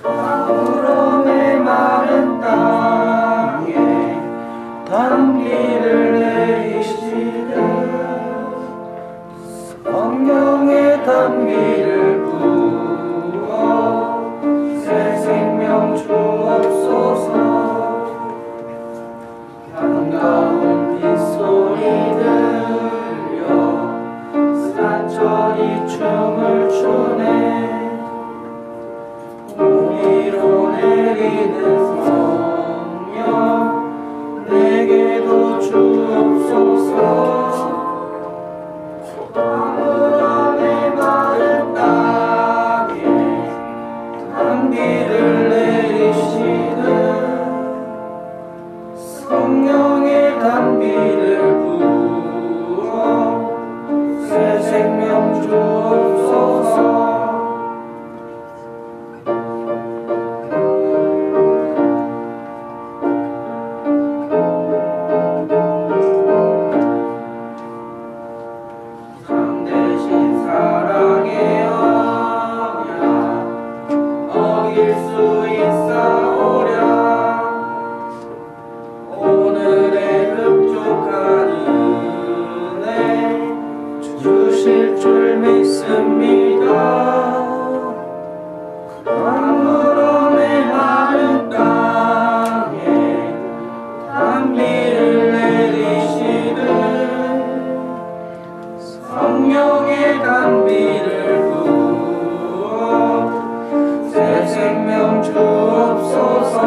아무로 메마른 땅에 단비를 내리시되 성령의 단비를 부어 새 생명 주옵소서. 반가운 빗소리 들려 산천이 춤을 추네. 우리로 내리는 성령 내게도 주옵소서. 아무런 메마른 땅에 단비를 내리시는 성령의 단비를 부어 새 생명 주옵소서. 참되신 사랑의 언약 어길 수 있사오랴. 오늘의 흡족한 은혜 주실 줄 믿습니다. 아무런 메마른 땅에 단비를 내리시는 성령의 단비를 부어 새 생명 주옵소서.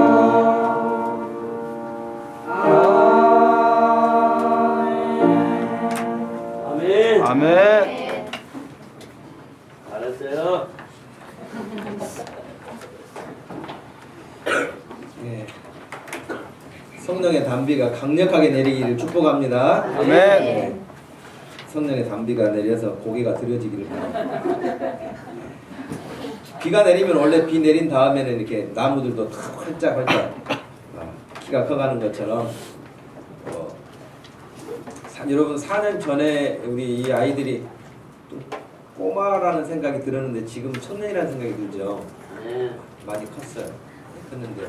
아멘. 아멘. 잘했어요. 예. 성령의 단비가 강력하게 내리기를 축복합니다. 아멘. 성령의 단비가 내려서 고개가 들어지기를 바랍니다. 비가 내리면 원래 비 내린 다음에는 이렇게 나무들도 활짝활짝 키가 커가는 것처럼 여러분 4년 전에 우리 이 아이들이 또 꼬마라는 생각이 들었는데 지금 청년이라는 생각이 들죠. 많이 컸어요. 컸는데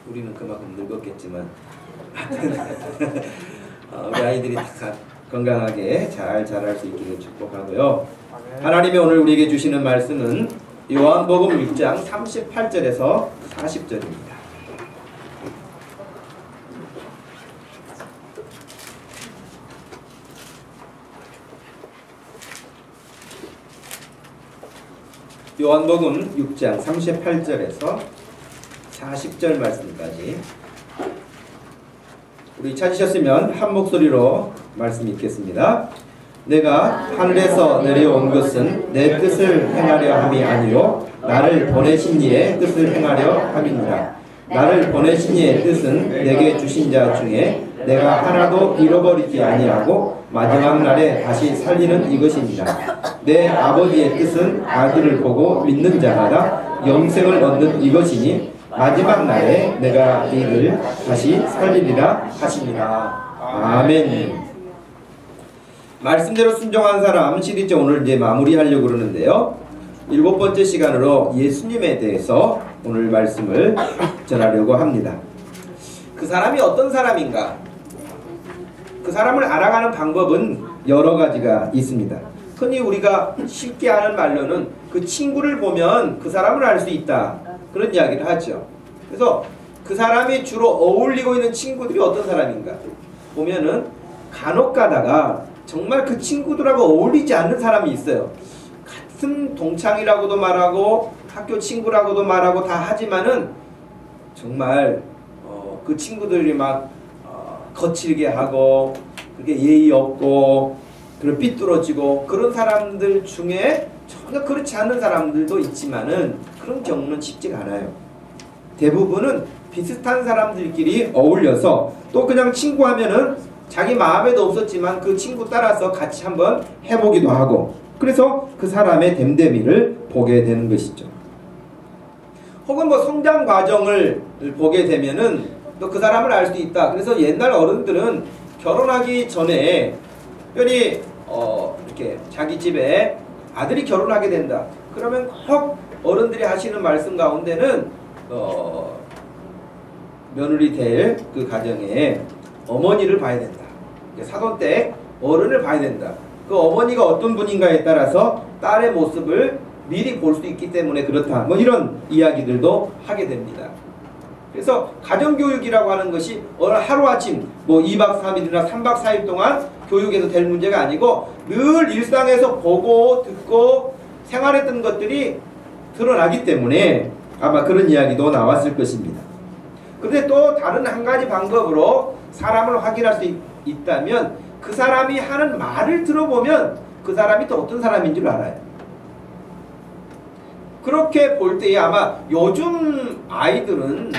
우리는 그만큼 늙었겠지만 우리 아이들이 다 건강하게 잘 자랄 수 있기를 축복하고요. 하나님이 오늘 우리에게 주시는 말씀은 요한복음 6장 38절에서 40절입니다. 요한복음 6장 38절에서 40절 말씀까지 우리 찾으셨으면 한 목소리로 말씀 읽겠습니다. 내가 하늘에서 내려온 것은 내 뜻을 행하려 함이 아니요 나를 보내신 이의 뜻을 행하려 함이니라. 나를 보내신 이의 뜻은 내게 주신 자 중에 내가 하나도 잃어버리지 아니하고 마지막 날에 다시 살리는 이것입니다. 내 아버지의 뜻은 아들을 보고 믿는 자마다 영생을 얻는 이것이니 마지막 날에 내가 이를 다시 살리리라 하십니다. 아멘. 말씀대로 순종한 사람 시리즈 오늘 이제 마무리하려고 그러는데요. 7번째 시간으로 예수님에 대해서 오늘 말씀을 전하려고 합니다. 그 사람이 어떤 사람인가? 그 사람을 알아가는 방법은 여러 가지가 있습니다. 흔히 우리가 쉽게 하는 말로는 그 친구를 보면 그 사람을 알 수 있다. 그런 이야기를 하죠. 그래서 그 사람이 주로 어울리고 있는 친구들이 어떤 사람인가? 보면은 간혹 가다가 정말 그 친구들하고 어울리지 않는 사람이 있어요. 같은 동창이라고도 말하고 학교 친구라고도 말하고 다 하지만은 정말 그 친구들이 막 거칠게 하고 그렇게 예의 없고 그런 삐뚤어지고 그런 사람들 중에 전혀 그렇지 않은 사람들도 있지만은 그런 경우는 쉽지가 않아요. 대부분은 비슷한 사람들끼리 어울려서 또 그냥 친구하면은 자기 마음에도 없었지만 그 친구 따라서 같이 한번 해보기도 하고 그래서 그 사람의 됨됨이를 보게 되는 것이죠. 혹은 뭐 성장 과정을 보게 되면은 또 그 사람을 알 수 있다. 그래서 옛날 어른들은 결혼하기 전에 특별히 이렇게 자기 집에 아들이 결혼하게 된다. 그러면 꼭 어른들이 하시는 말씀 가운데는 며느리 될 그 가정에 어머니를 봐야 된다. 사돈 때 어른을 봐야 된다. 그 어머니가 어떤 분인가에 따라서 딸의 모습을 미리 볼 수 있기 때문에 그렇다. 뭐 이런 이야기들도 하게 됩니다. 그래서 가정교육이라고 하는 것이 하루아침 뭐 2박 3일이나 3박 4일 동안 교육에서 될 문제가 아니고 늘 일상에서 보고 듣고 생활했던 것들이 드러나기 때문에 아마 그런 이야기도 나왔을 것입니다. 그런데 또 다른 한 가지 방법으로 사람을 확인할 수 있다면 그 사람이 하는 말을 들어보면 그 사람이 또 어떤 사람인 줄 알아요. 그렇게 볼 때에 아마 요즘 아이들은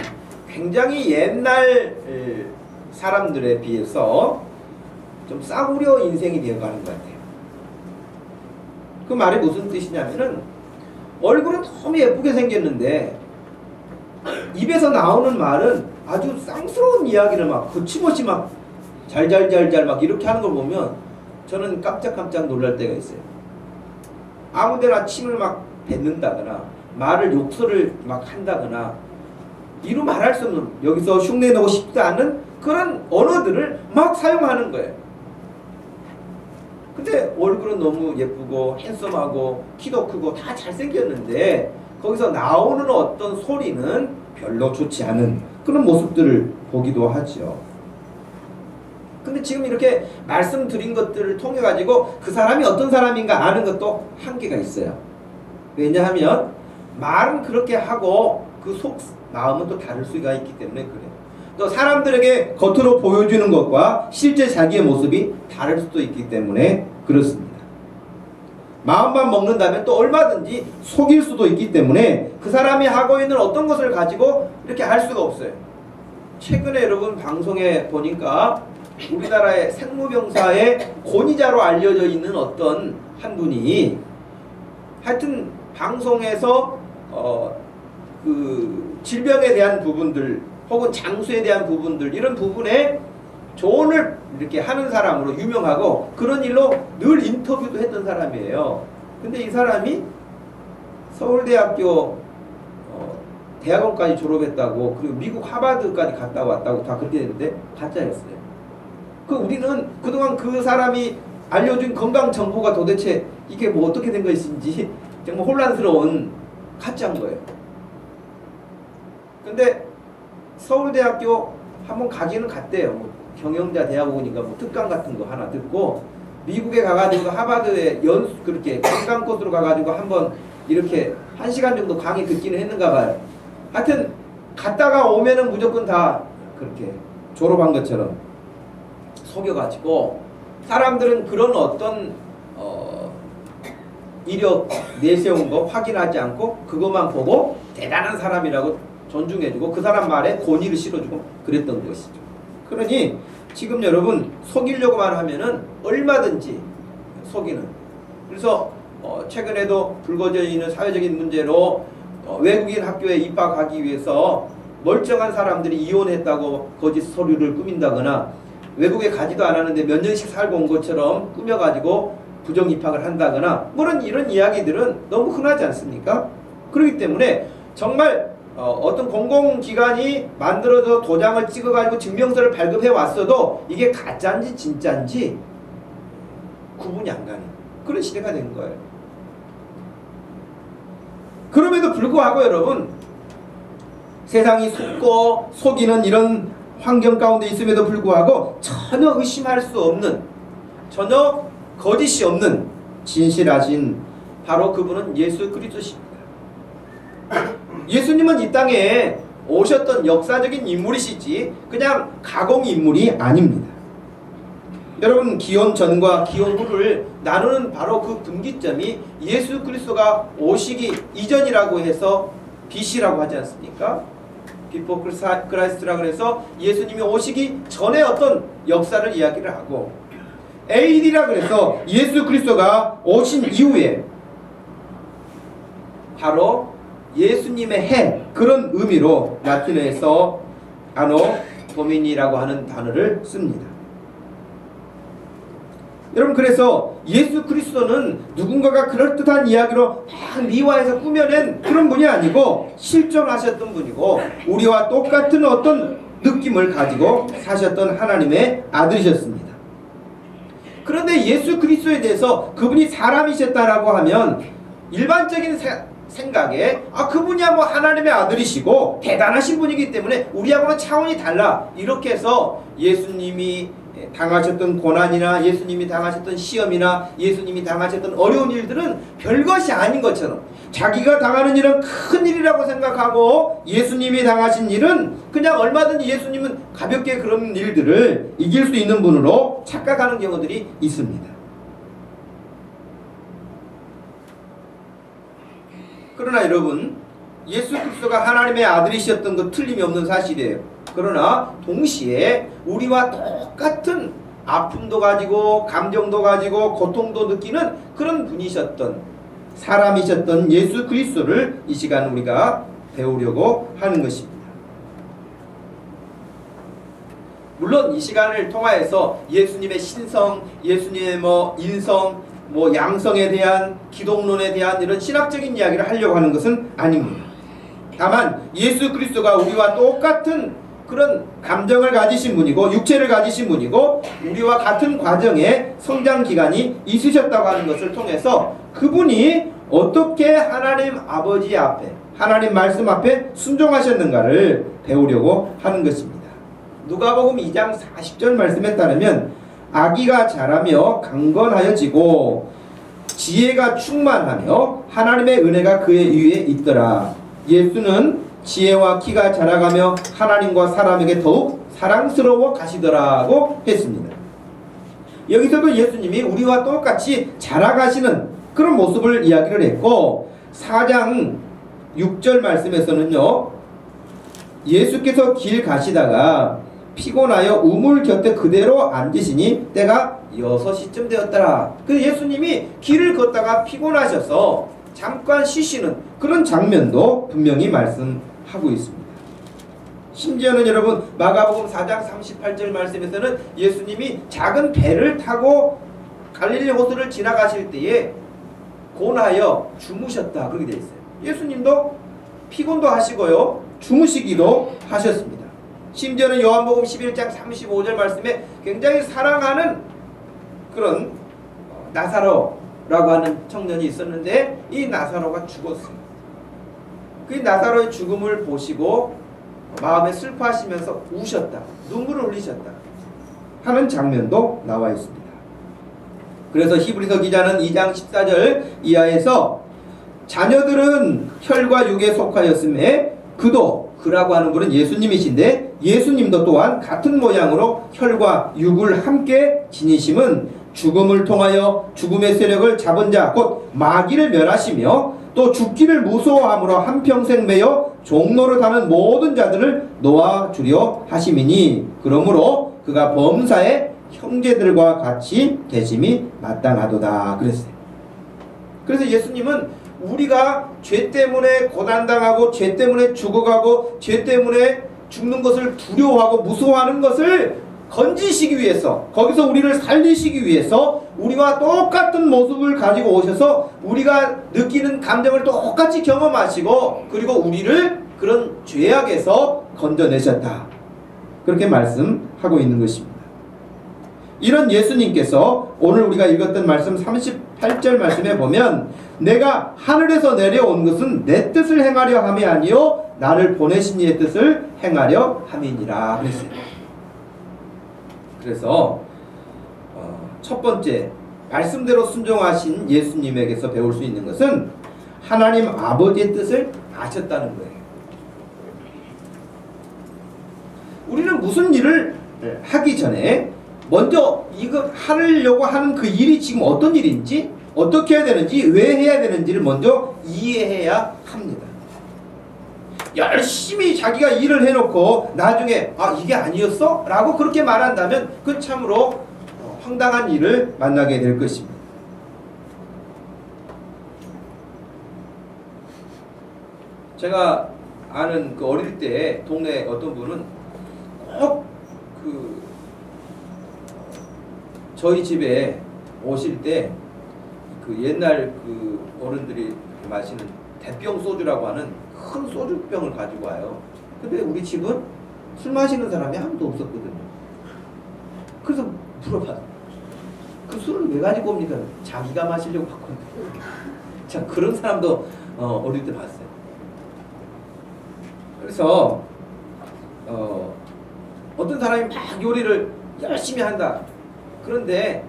굉장히 옛날 사람들에 비해서 좀 싸구려 인생이 되어가는 것 같아요. 그 말이 무슨 뜻이냐면은 얼굴은 너무 예쁘게 생겼는데 입에서 나오는 말은 아주 쌍스러운 이야기를 막 거침없이 막 잘잘잘잘 막 이렇게 하는 걸 보면 저는 깜짝깜짝 놀랄 때가 있어요. 아무데나 침을 막 뱉는다거나 말을 욕설을 막 한다거나 이루 말할 수 없는 여기서 흉내내고 싶지 않은 그런 언어들을 막 사용하는 거예요. 근데 얼굴은 너무 예쁘고 핸섬하고 키도 크고 다 잘생겼는데 거기서 나오는 어떤 소리는 별로 좋지 않은 그런 모습들을 보기도 하죠. 근데 지금 이렇게 말씀드린 것들을 통해 가지고 그 사람이 어떤 사람인가 아는 것도 한계가 있어요. 왜냐하면 말은 그렇게 하고 그 속 마음은 또 다를 수가 있기 때문에 그래요. 또 사람들에게 겉으로 보여주는 것과 실제 자기의 모습이 다를 수도 있기 때문에 그렇습니다. 마음만 먹는다면 또 얼마든지 속일 수도 있기 때문에 그 사람이 하고 있는 어떤 것을 가지고 이렇게 할 수가 없어요. 최근에 여러분 방송에 보니까 우리나라의 생무병사의 권위자로 알려져 있는 어떤 한 분이 하여튼 방송에서 그 질병에 대한 부분들 혹은 장수에 대한 부분들 이런 부분에 조언을 이렇게 하는 사람으로 유명하고 그런 일로 늘 인터뷰도 했던 사람이에요. 근데 이 사람이 서울대학교 대학원까지 졸업했다고 그리고 미국 하버드까지 갔다 왔다고 다 그렇게 됐는데 가짜였어요. 그 우리는 그동안 그 사람이 알려준 건강 정보가 도대체 이게 뭐 어떻게 된 것인지 정말 혼란스러운 가짜인 거예요. 근데 서울대학교 한번 가기는 갔대요. 뭐 경영자 대학원인가 뭐 특강 같은 거 하나 듣고 미국에 가가지고 하버드에 그렇게 건강 코스로 가가지고 한번 이렇게 1시간 정도 강의 듣기는 했는가 봐요. 하여튼 갔다가 오면은 무조건 다 그렇게 졸업한 것처럼 속여가지고 사람들은 그런 어떤 이력 내세운 거 확인하지 않고 그것만 보고 대단한 사람이라고 존중해주고 그 사람 말에 권위를 실어주고 그랬던 것이죠. 그러니 지금 여러분 속이려고만 하면은 얼마든지 속이는. 그래서 최근에도 불거져 있는 사회적인 문제로 외국인 학교에 입학하기 위해서 멀쩡한 사람들이 이혼했다고 거짓 서류를 꾸민다거나 외국에 가지도 않았는데 몇 년씩 살고 온 것처럼 꾸며가지고 부정 입학을 한다거나 이런 이야기들은 너무 흔하지 않습니까? 그렇기 때문에 정말 어떤 공공기관이 만들어서 도장을 찍어가지고 증명서를 발급해 왔어도 이게 가짜인지 진짜인지 구분이 안 가는 그런 시대가 된 거예요. 그럼에도 불구하고 여러분 세상이 속고 속이는 이런 환경 가운데 있음에도 불구하고 전혀 의심할 수 없는 전혀 거짓이 없는 진실하신 바로 그분은 예수 그리스도십니다. 예수님은 이 땅에 오셨던 역사적인 인물이시지 그냥 가공 인물이 아닙니다. 여러분 기원 전과 기원 후를 나누는 바로 그 분기점이 예수 그리스도가 오시기 이전이라고 해서 BC라고 하지 않습니까? 비포 크라이스트라고 해서 예수님이 오시기 전에 어떤 역사를 이야기를 하고 AD라고 해서 예수 그리스도가 오신 이후에 바로 예수님의 해 그런 의미로 라틴어에서 아노 도미니라고 하는 단어를 씁니다. 여러분, 그래서 예수 그리스도는 누군가가 그럴듯한 이야기로 막 미화해서 꾸며낸 그런 분이 아니고 실존하셨던 분이고 우리와 똑같은 어떤 느낌을 가지고 사셨던 하나님의 아들이셨습니다. 그런데 예수 그리스도에 대해서 그분이 사람이셨다라고 하면 일반적인 생각에 그분이야 뭐 하나님의 아들이시고 대단하신 분이기 때문에 우리하고는 차원이 달라, 이렇게 해서 예수님이 당하셨던 고난이나 예수님이 당하셨던 시험이나 예수님이 당하셨던 어려운 일들은 별것이 아닌 것처럼 자기가 당하는 일은 큰 일이라고 생각하고 예수님이 당하신 일은 그냥 얼마든지 예수님은 가볍게 그런 일들을 이길 수 있는 분으로 착각하는 경우들이 있습니다. 그러나 여러분, 예수 그리스도가 하나님의 아들이셨던 것 틀림이 없는 사실이에요. 그러나 동시에 우리와 똑같은 아픔도 가지고 감정도 가지고 고통도 느끼는 그런 분이셨던, 사람이셨던 예수 그리스도를 이 시간 우리가 배우려고 하는 것입니다. 물론 이 시간을 통하여서 예수님의 신성, 예수님의 인성, 양성에 대한, 기독론에 대한 이런 신학적인 이야기를 하려고 하는 것은 아닙니다. 다만 예수 그리스도가 우리와 똑같은 그런 감정을 가지신 분이고 육체를 가지신 분이고 우리와 같은 과정의 성장 기간이 있으셨다고 하는 것을 통해서 그분이 어떻게 하나님 아버지 앞에, 하나님 말씀 앞에 순종하셨는가를 배우려고 하는 것입니다. 누가복음 2장 40절 말씀에 따르면 아기가 자라며 강건하여지고 지혜가 충만하며 하나님의 은혜가 그의 위에 있더라. 예수는 지혜와 키가 자라가며 하나님과 사람에게 더욱 사랑스러워 가시더라고 했습니다. 여기서도 예수님이 우리와 똑같이 자라가시는 그런 모습을 이야기를 했고 4장 6절 말씀에서는요, 예수께서 길 가시다가 피곤하여 우물 곁에 그대로 앉으시니 때가 6시쯤 되었더라. 그래서 예수님이 길을 걷다가 피곤하셔서 잠깐 쉬시는 그런 장면도 분명히 말씀하고 있습니다. 심지어는 여러분 마가복음 4장 38절 말씀에서는 예수님이 작은 배를 타고 갈릴리 호수를 지나가실 때에 고나여 주무셨다, 그렇게 되어 있어요. 예수님도 피곤도 하시고요, 주무시기도 하셨습니다. 심지어는 요한복음 11장 35절 말씀에 굉장히 사랑하는 그런 나사로라고 하는 청년이 있었는데 이 나사로가 죽었어요. 그 나사로의 죽음을 보시고 마음에 슬퍼하시면서 우셨다, 눈물을 흘리셨다 하는 장면도 나와 있습니다. 그래서 히브리서 기자는 2장 14절 이하에서 자녀들은 혈과 육에 속하였음에 그라고 하는 분은 예수님이신데 예수님도 또한 같은 모양으로 혈과 육을 함께 지니심은 죽음을 통하여 죽음의 세력을 잡은 자 곧 마귀를 멸하시며 또 죽기를 무서워함으로 한평생 매여 종노릇하는 모든 자들을 놓아주려 하심이니 그러므로 그가 범사의 형제들과 같이 계심이 마땅하도다 그랬어요. 그래서 예수님은 우리가 죄 때문에 고난당하고 죄 때문에 죽어가고 죄 때문에 죽는 것을 두려워하고 무서워하는 것을 건지시기 위해서, 거기서 우리를 살리시기 위해서 우리와 똑같은 모습을 가지고 오셔서 우리가 느끼는 감정을 똑같이 경험하시고 그리고 우리를 그런 죄악에서 건져내셨다, 그렇게 말씀하고 있는 것입니다. 이런 예수님께서 오늘 우리가 읽었던 말씀 38절 말씀에 보면 내가 하늘에서 내려온 것은 내 뜻을 행하려 함이 아니요 나를 보내신 이의 뜻을 행하려 함이니라 그랬어요. 그래서 첫 번째 말씀대로 순종하신 예수님에게서 배울 수 있는 것은 하나님 아버지의 뜻을 아셨다는 거예요. 우리는 무슨 일을 하기 전에 먼저 이거 하려고 하는 그 일이 지금 어떤 일인지, 어떻게 해야 되는지, 왜 해야 되는지를 먼저 이해해야 합니다. 열심히 자기가 일을 해놓고 나중에 이게 아니었어? 라고 그렇게 말한다면 그 참으로 황당한 일을 만나게 될 것입니다. 제가 아는 그 어릴 때 동네 어떤 분은 꼭 저희 집에 오실 때 그 옛날 그 어른들이 마시는 대병 소주라고 하는 큰 소주병을 가지고 와요. 근데 우리 집은 술 마시는 사람이 아무도 없었거든요. 그래서 물어봤어요. 그 술을 왜 가지고 옵니까? 자기가 마시려고 갖고 온다. 자, 그런 사람도 어릴 때 봤어요. 그래서 어떤 사람이 막 요리를 열심히 한다. 그런데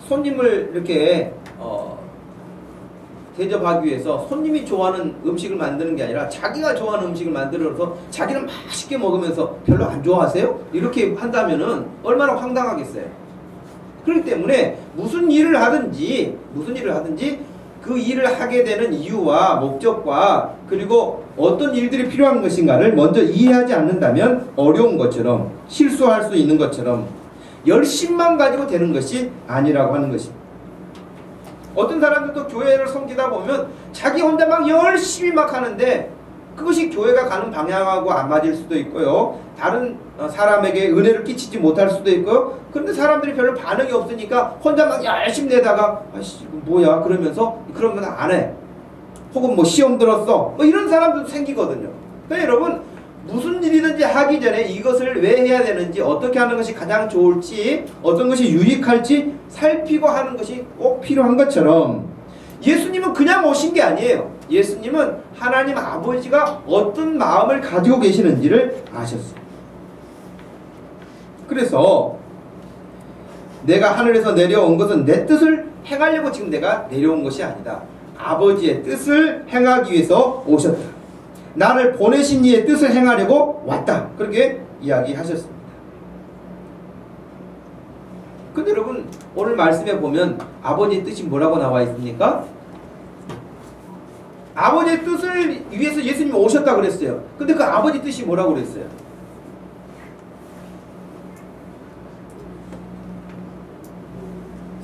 손님을 이렇게 대접하기 위해서 손님이 좋아하는 음식을 만드는 게 아니라 자기가 좋아하는 음식을 만들어서 자기는 맛있게 먹으면서 별로 안 좋아하세요? 이렇게 한다면은 얼마나 황당하겠어요. 그렇기 때문에 무슨 일을 하든지 그 일을 하게 되는 이유와 목적과 그리고 어떤 일들이 필요한 것인가를 먼저 이해하지 않는다면 어려운 것처럼 실수할 수 있는 것처럼 열심만 가지고 되는 것이 아니라고 하는 것입니다. 어떤 사람들도 교회를 섬기다 보면 자기 혼자 막 열심히 막 하는데 그것이 교회가 가는 방향하고 안 맞을 수도 있고요. 다른 사람에게 은혜를 끼치지 못할 수도 있고요. 그런데 사람들이 별로 반응이 없으니까 혼자 막 열심히 내다가 아이씨 이거 뭐야 그러면서 그러면 안 해. 혹은 뭐 시험 들었어. 뭐 이런 사람도 생기거든요. 그러니까 여러분 무슨 일이든지 하기 전에 이것을 왜 해야 되는지 어떻게 하는 것이 가장 좋을지 어떤 것이 유익할지 살피고 하는 것이 꼭 필요한 것처럼 예수님은 그냥 오신 게 아니에요. 예수님은 하나님 아버지가 어떤 마음을 가지고 계시는지를 아셨어요. 그래서 내가 하늘에서 내려온 것은 내 뜻을 행하려고 지금 내가 내려온 것이 아니다. 아버지의 뜻을 행하기 위해서 오셨다. 나를 보내신 이의 뜻을 행하려고 왔다. 그렇게 이야기하셨습니다. 근데 여러분 오늘 말씀에 보면 아버지의 뜻이 뭐라고 나와 있습니까? 아버지의 뜻을 위해서 예수님이 오셨다 그랬어요. 근데 그 아버지 뜻이 뭐라고 그랬어요?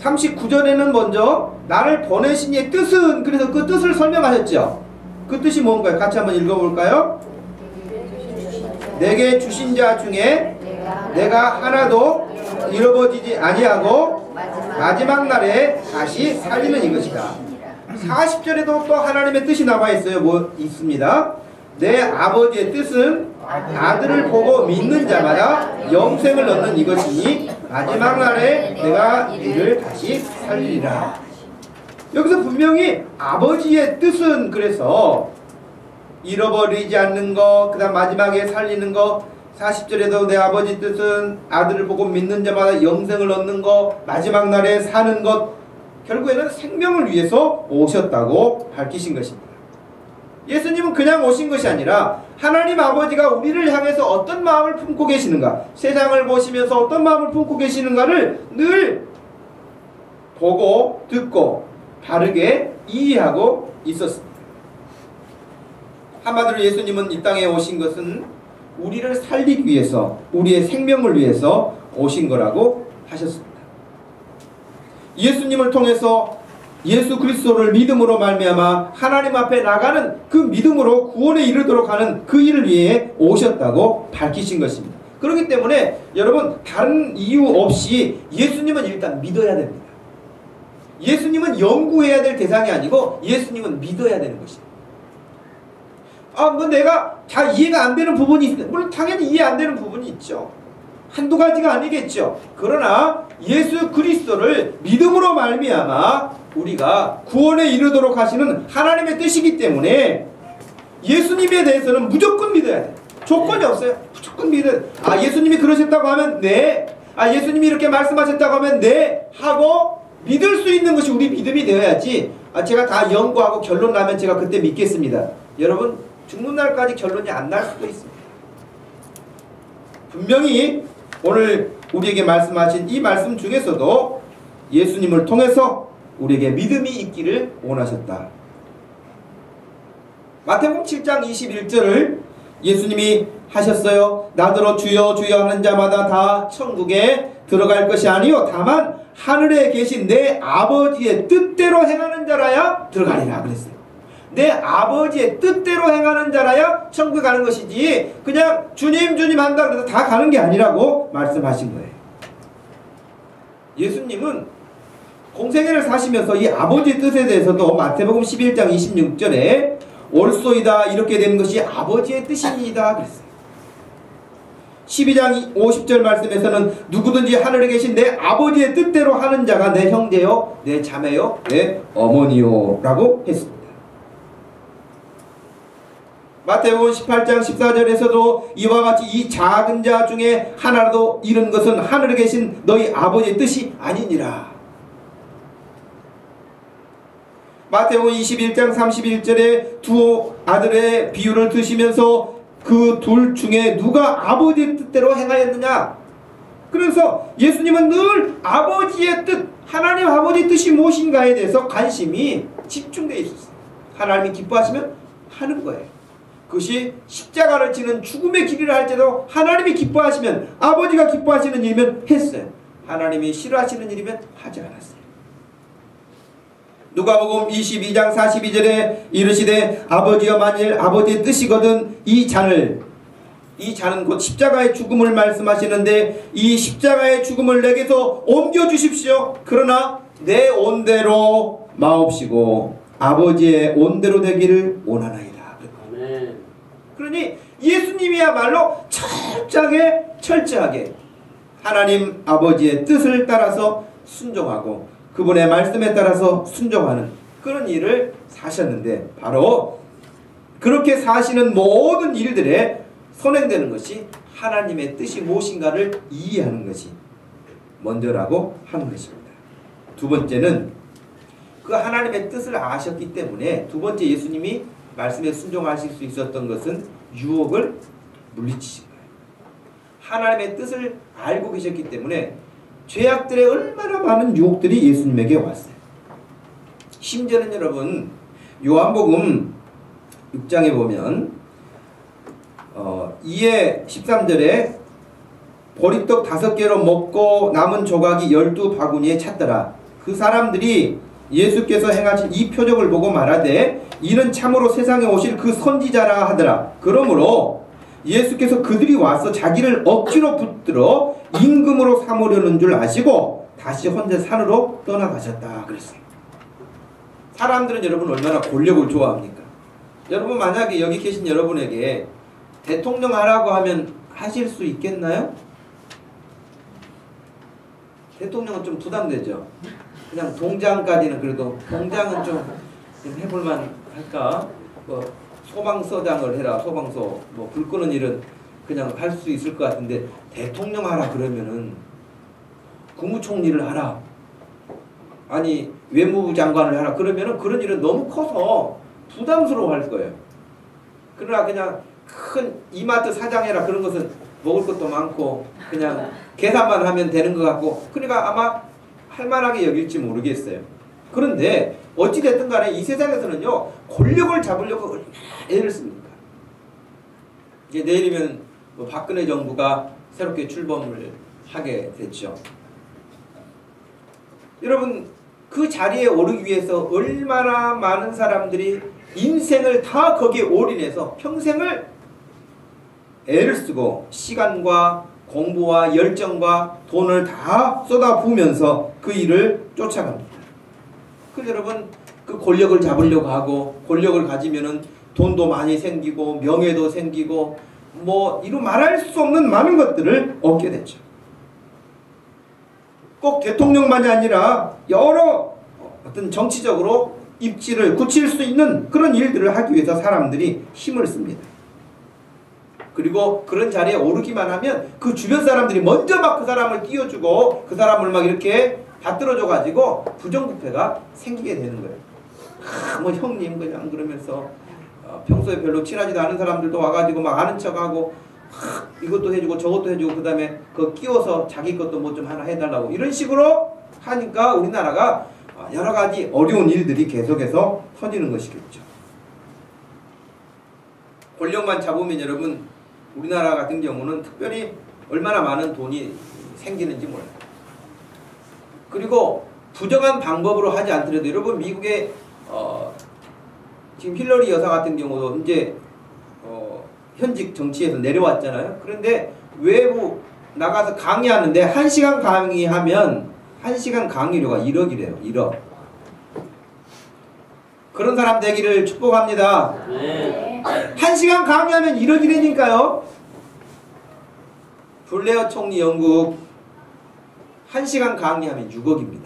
(39절에는) 먼저 나를 보내신 이의 뜻은, 그래서 그 뜻을 설명하셨죠. 그 뜻이 뭔가요? 같이 한번 읽어볼까요? 내게 주신 자 중에 내가 하나도 잃어버리지 아니하고 마지막 날에 다시 살리는 이것이다. 40절에도 또 하나님의 뜻이 나와 있어요. 뭐 있습니다. 내 아버지의 뜻은 아들을 보고 믿는 자마다 영생을 얻는 이것이니 마지막 날에 내가 이를 다시 살리리라. 여기서 분명히 아버지의 뜻은, 그래서 잃어버리지 않는 거, 그 다음 마지막에 살리는 거, 40절에도 내 아버지 뜻은 아들을 보고 믿는 자마다 영생을 얻는 거, 마지막 날에 사는 것, 결국에는 생명을 위해서 오셨다고 밝히신 것입니다. 예수님은 그냥 오신 것이 아니라 하나님 아버지가 우리를 향해서 어떤 마음을 품고 계시는가, 세상을 보시면서 어떤 마음을 품고 계시는가를 늘 보고 듣고 바르게 이해하고 있었습니다. 한마디로 예수님은 이 땅에 오신 것은 우리를 살리기 위해서, 우리의 생명을 위해서 오신 거라고 하셨습니다. 예수님을 통해서 예수 그리스도를 믿음으로 말미암아 하나님 앞에 나가는 그 믿음으로 구원에 이르도록 하는 그 일을 위해 오셨다고 밝히신 것입니다. 그렇기 때문에 여러분 다른 이유 없이 예수님은 일단 믿어야 됩니다. 예수님은 연구해야 될 대상이 아니고 예수님은 믿어야 되는 것입니다. 뭐 내가 다 이해가 안 되는 부분이 있습니다. 물론 당연히 이해 안 되는 부분이 있죠. 한두 가지가 아니겠죠. 그러나 예수 그리스도를 믿음으로 말미암아 우리가 구원에 이르도록 하시는 하나님의 뜻이기 때문에 예수님에 대해서는 무조건 믿어야 돼요. 조건이 없어요. 무조건 믿어야 돼요. 예수님이 그러셨다고 하면 네, 예수님이 이렇게 말씀하셨다고 하면 네 하고 믿을 수 있는 것이 우리 믿음이 되어야지, 제가 다 연구하고 결론 나면 제가 그때 믿겠습니다. 여러분 죽는 날까지 결론이 안 날 수도 있습니다. 분명히 오늘 우리에게 말씀하신 이 말씀 중에서도 예수님을 통해서 우리에게 믿음이 있기를 원하셨다. 마태복음 7장 21절을 예수님이 하셨어요. 나더러 주여 주여 하는 자마다 다 천국에 들어갈 것이 아니요 다만 하늘에 계신 내 아버지의 뜻대로 행하는 자라야 들어가리라 그랬어요. 내 아버지의 뜻대로 행하는 자라야 천국에 가는 것이지 그냥 주님 주님 한다 그래서 다 가는 게 아니라고 말씀하신 거예요. 예수님은 공생애를 사시면서 이 아버지의 뜻에 대해서도 마태복음 11장 26절에 옳소이다 이렇게 되는 것이 아버지의 뜻입니다 그랬어요. 12장 50절 말씀에서는 누구든지 하늘에 계신 내 아버지의 뜻대로 하는 자가 내 형제요 내 자매요 내 어머니요 라고 했습니다. 마태복음 18장 14절에서도 이와 같이 이 작은 자 중에 하나라도 잃은 것은 하늘에 계신 너희 아버지의 뜻이 아니니라. 마태복음 21장 31절에 두 아들의 비유를 드시면서 그 둘 중에 누가 아버지의 뜻대로 행하였느냐. 그래서 예수님은 늘 아버지의 뜻, 하나님 아버지의 뜻이 무엇인가에 대해서 관심이 집중되어 있었어요. 하나님이 기뻐하시면 하는 거예요. 그것이 십자가를 지는 죽음의 길이라 할지라도 하나님이 기뻐하시면, 아버지가 기뻐하시는 일이면 했어요. 하나님이 싫어하시는 일이면 하지 않았어요. 누가복음 22장 42절에 이르시되 아버지여 만일 아버지의 뜻이거든 이 잔을, 이 잔은 곧 십자가의 죽음을 말씀하시는데 이 십자가의 죽음을 내게서 옮겨주십시오. 그러나 내 온대로 마옵시고 아버지의 온대로 되기를 원하나이다. 아멘. 그러니 예수님이야말로 철저하게 하나님 아버지의 뜻을 따라서 순종하고 그분의 말씀에 따라서 순종하는 그런 일을 사셨는데, 바로 그렇게 사시는 모든 일들에 선행되는 것이 하나님의 뜻이 무엇인가를 이해하는 것이 먼저라고 하는 것입니다. 두 번째는 그 하나님의 뜻을 아셨기 때문에, 두 번째 예수님이 말씀에 순종하실 수 있었던 것은 유혹을 물리치신 거예요. 하나님의 뜻을 알고 계셨기 때문에 죄악들의 얼마나 많은 유혹들이 예수님에게 왔어요. 심지어는 여러분 요한복음 6장에 보면 2의 13절에 보리떡 5개로 먹고 남은 조각이 12바구니에 찼더라. 그 사람들이 예수께서 행하신 이 표적을 보고 말하되 이는 참으로 세상에 오실 그 선지자라 하더라. 그러므로 예수께서 그들이 와서 자기를 억지로 붙들어 임금으로 삼으려는 줄 아시고 다시 혼자 산으로 떠나가셨다 그랬어요. 사람들은 여러분 얼마나 권력을 좋아합니까? 여러분 만약에 여기 계신 여러분에게 대통령 하라고 하면 하실 수 있겠나요? 대통령은 좀 부담되죠. 그냥 동장까지는, 그래도 동장은 좀 해볼만 할까? 뭐 소방서장을 해라, 소방서 뭐 불 끄는 일은 그냥 할 수 있을 것 같은데, 대통령 하라 그러면은 국무총리를 하라, 아니 외무부 장관을 하라 그러면은 그런 일은 너무 커서 부담스러워 할 거예요. 그러나 그냥 큰 이마트 사장 해라 그런 것은 먹을 것도 많고 그냥 계산만 하면 되는 것 같고, 그러니까 아마 할만하게 여길지 모르겠어요. 그런데 어찌됐든 간에 이 세상에서는요, 권력을 잡으려고 얼마나 애를 씁니까? 이제 내일이면 뭐 박근혜 정부가 새롭게 출범을 하게 됐죠. 여러분 그 자리에 오르기 위해서 얼마나 많은 사람들이 인생을 다 거기에 올인해서 평생을 애를 쓰고 시간과 공부와 열정과 돈을 다 쏟아부으면서 그 일을 쫓아갑니다. 그래서 여러분 그 권력을 잡으려고 하고, 권력을 가지면은 돈도 많이 생기고 명예도 생기고 뭐 이루 말할 수 없는 많은 것들을 얻게 되죠. 꼭 대통령만이 아니라 여러 어떤 정치적으로 입지를 굳힐 수 있는 그런 일들을 하기 위해서 사람들이 힘을 씁니다. 그리고 그런 자리에 오르기만 하면 그 주변 사람들이 먼저 막 그 사람을 띄워주고 그 사람을 막 이렇게 받들어줘 가지고 부정부패가 생기게 되는 거예요. 뭐 형님 그냥 그러면서 평소에 별로 친하지도 않은 사람들도 와가지고 막 아는 척하고 이것도 해주고 저것도 해주고 그 다음에 그거 끼워서 자기 것도 뭐 좀 하나 해달라고 이런 식으로 하니까 우리나라가 여러 가지 어려운 일들이 계속해서 터지는 것이겠죠. 권력만 잡으면 여러분 우리나라 같은 경우는 특별히 얼마나 많은 돈이 생기는지 몰라요. 그리고 부정한 방법으로 하지 않더라도 여러분 미국의 지금 힐러리 여사 같은 경우도 이제 현직 정치에서 내려왔잖아요. 그런데 외부 나가서 강의하는데 1시간 강의하면 1시간 강의료가 1억이래요. 1억. 그런 사람 되기를 축복합니다. 네. 1시간 강의하면 1억이라니까요. 블레어 총리 영국 1시간 강의하면 6억입니다.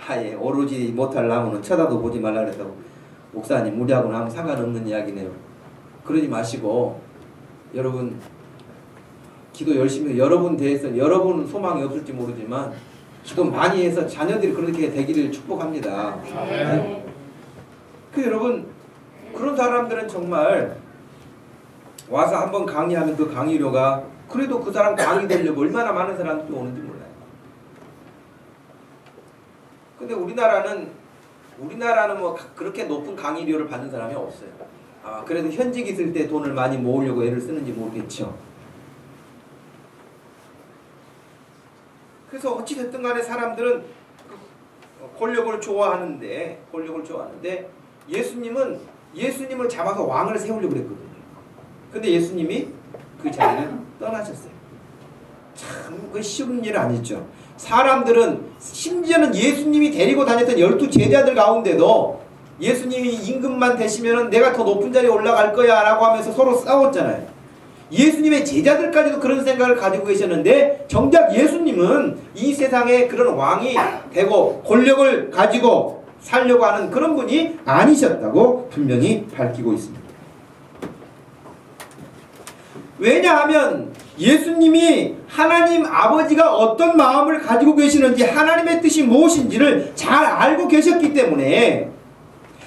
아예 오로지 못할 나무는 쳐다도 보지 말라 그랬다고. 목사님 우리하고는 아무 상관없는 이야기네요. 그러지 마시고 여러분 기도 열심히 여러분 대해서 여러분 소망이 없을지 모르지만 기도 많이 해서 자녀들이 그렇게 되기를 축복합니다. 네? 그 여러분 그런 사람들은 정말 와서 한번 강의하면 그 강의료가 그래도 그 사람 강의 되려고 얼마나 많은 사람들이 오는지 몰라요. 근데 우리나라는 뭐 그렇게 높은 강의료를 받는 사람이 없어요. 아, 그래도 현직 있을 때 돈을 많이 모으려고 애를 쓰는지 모르겠죠. 그래서 어찌됐든 간에 사람들은 권력을 좋아하는데 예수님을 잡아서 왕을 세우려고 그랬거든요. 근데 예수님이 그 자리를 떠나셨어요. 참 그 쉬운 일 아니죠. 사람들은 심지어는 예수님이 데리고 다녔던 12 제자들 가운데도 예수님이 임금만 되시면 내가 더 높은 자리에 올라갈 거야 라고 하면서 서로 싸웠잖아요. 예수님의 제자들까지도 그런 생각을 가지고 계셨는데 정작 예수님은 이 세상에 그런 왕이 되고 권력을 가지고 살려고 하는 그런 분이 아니셨다고 분명히 밝히고 있습니다. 왜냐하면 예수님이 하나님 아버지가 어떤 마음을 가지고 계시는지 하나님의 뜻이 무엇인지를 잘 알고 계셨기 때문에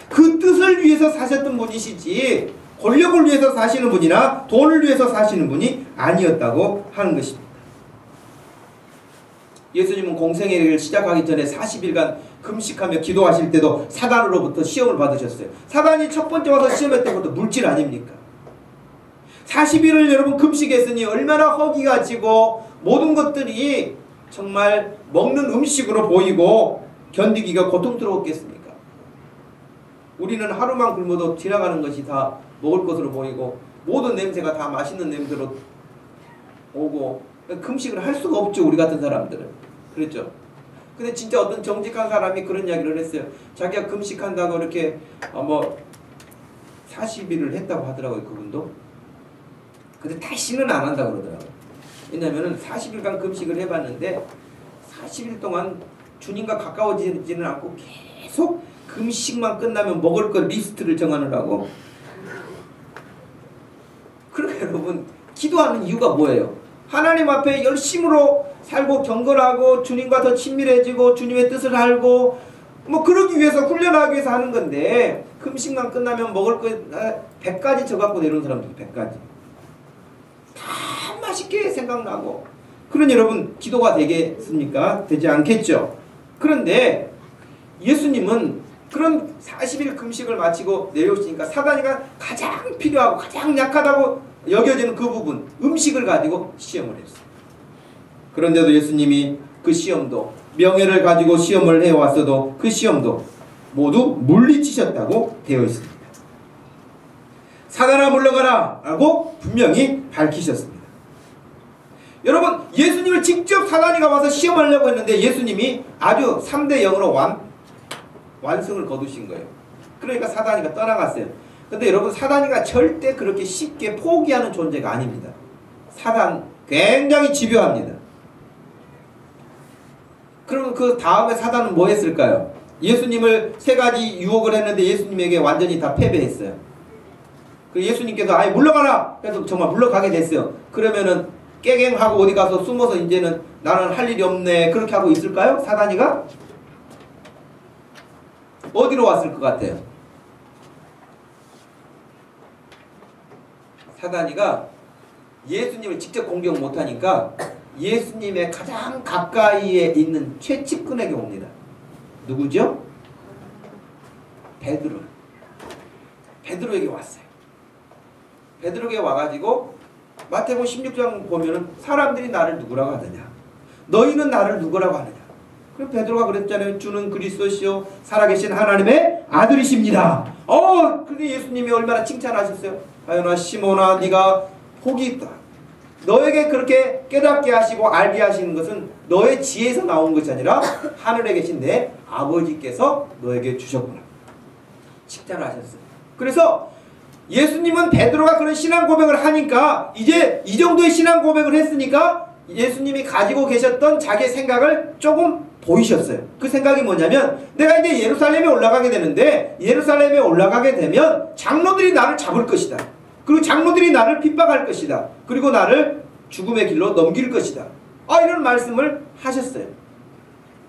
그 뜻을 위해서 사셨던 분이시지 권력을 위해서 사시는 분이나 돈을 위해서 사시는 분이 아니었다고 하는 것입니다. 예수님은 공생애를 시작하기 전에 40일간 금식하며 기도하실 때도 사단으로부터 시험을 받으셨어요. 사단이 첫 번째 와서 시험했던 것도 물질 아닙니까? 40일을 여러분 금식했으니 얼마나 허기가 지고 모든 것들이 정말 먹는 음식으로 보이고 견디기가 고통스러웠겠습니까? 우리는 하루만 굶어도 지나가는 것이 다 먹을 것으로 보이고 모든 냄새가 다 맛있는 냄새로 오고 금식을 할 수가 없죠. 우리 같은 사람들은. 그랬죠. 근데 진짜 어떤 정직한 사람이 그런 이야기를 했어요. 자기가 금식한다고 이렇게 40일을 했다고 하더라고요. 그분도. 근데 다시는 안 한다고 그러더라고요. 왜냐하면 40일간 금식을 해봤는데 40일 동안 주님과 가까워지지는 않고 계속 금식만 끝나면 먹을 것 리스트를 정하느라고. 그러니까 여러분 기도하는 이유가 뭐예요? 하나님 앞에 열심으로 살고 경건하고 주님과 더 친밀해지고 주님의 뜻을 알고 뭐 그러기 위해서 훈련하기 위해서 하는 건데 금식만 끝나면 먹을 것 100가지 져갖고 내려온 사람들 100가지 다 맛있게 생각나고 그런 여러분 기도가 되겠습니까? 되지 않겠죠. 그런데 예수님은 그런 40일 금식을 마치고 내려오시니까 사단이가 가장 필요하고 가장 약하다고 여겨지는 그 부분 음식을 가지고 시험을 했어요. 그런데도 예수님이 그 시험도 명예를 가지고 시험을 해왔어도 그 시험도 모두 물리치셨다고 되어 있습니다. 사단아 물러가라 라고 분명히 밝히셨습니다. 여러분 예수님을 직접 사단이가 와서 시험하려고 했는데 예수님이 아주 3대 0으로 완승을 거두신 거예요. 그러니까 사단이가 떠나갔어요. 근데 여러분 사단이가 절대 그렇게 쉽게 포기하는 존재가 아닙니다. 사단 굉장히 집요합니다. 그럼 그 다음에 사단은 뭐 했을까요? 예수님을 3가지 유혹을 했는데 예수님에게 완전히 다 패배했어요. 그 예수님께서 아예 물러가라! 그래서 정말 물러가게 됐어요. 그러면은 깨갱하고 어디 가서 숨어서 이제는 나는 할 일이 없네 그렇게 하고 있을까요? 사단이가? 어디로 왔을 것 같아요? 사단이가 예수님을 직접 공격 못하니까 예수님의 가장 가까이에 있는 최측근에게 옵니다. 누구죠? 베드로. 베드로에게 왔어요. 베드로에게 와가지고 마태복음 16장 보면은 사람들이 나를 누구라고 하느냐? 너희는 나를 누구라고 하느냐? 그럼 베드로가 그랬잖아요. 주는 그리스도시요 살아계신 하나님의 아들이십니다. 근데 예수님이 얼마나 칭찬하셨어요? 하여나 시몬아 네가 복이 있다. 너에게 그렇게 깨닫게 하시고 알게 하시는 것은 너의 지혜에서 나온 것이 아니라 하늘에 계신 내 아버지께서 너에게 주셨구나. 칭찬을 하셨어요. 그래서 예수님은 베드로가 그런 신앙 고백을 하니까 이제 이 정도의 신앙 고백을 했으니까 예수님이 가지고 계셨던 자기의 생각을 조금 보이셨어요. 그 생각이 뭐냐면 내가 이제 예루살렘에 올라가게 되는데 예루살렘에 올라가게 되면 장로들이 나를 잡을 것이다. 그리고 장로들이 나를 핍박할 것이다. 그리고 나를 죽음의 길로 넘길 것이다. 이런 말씀을 하셨어요.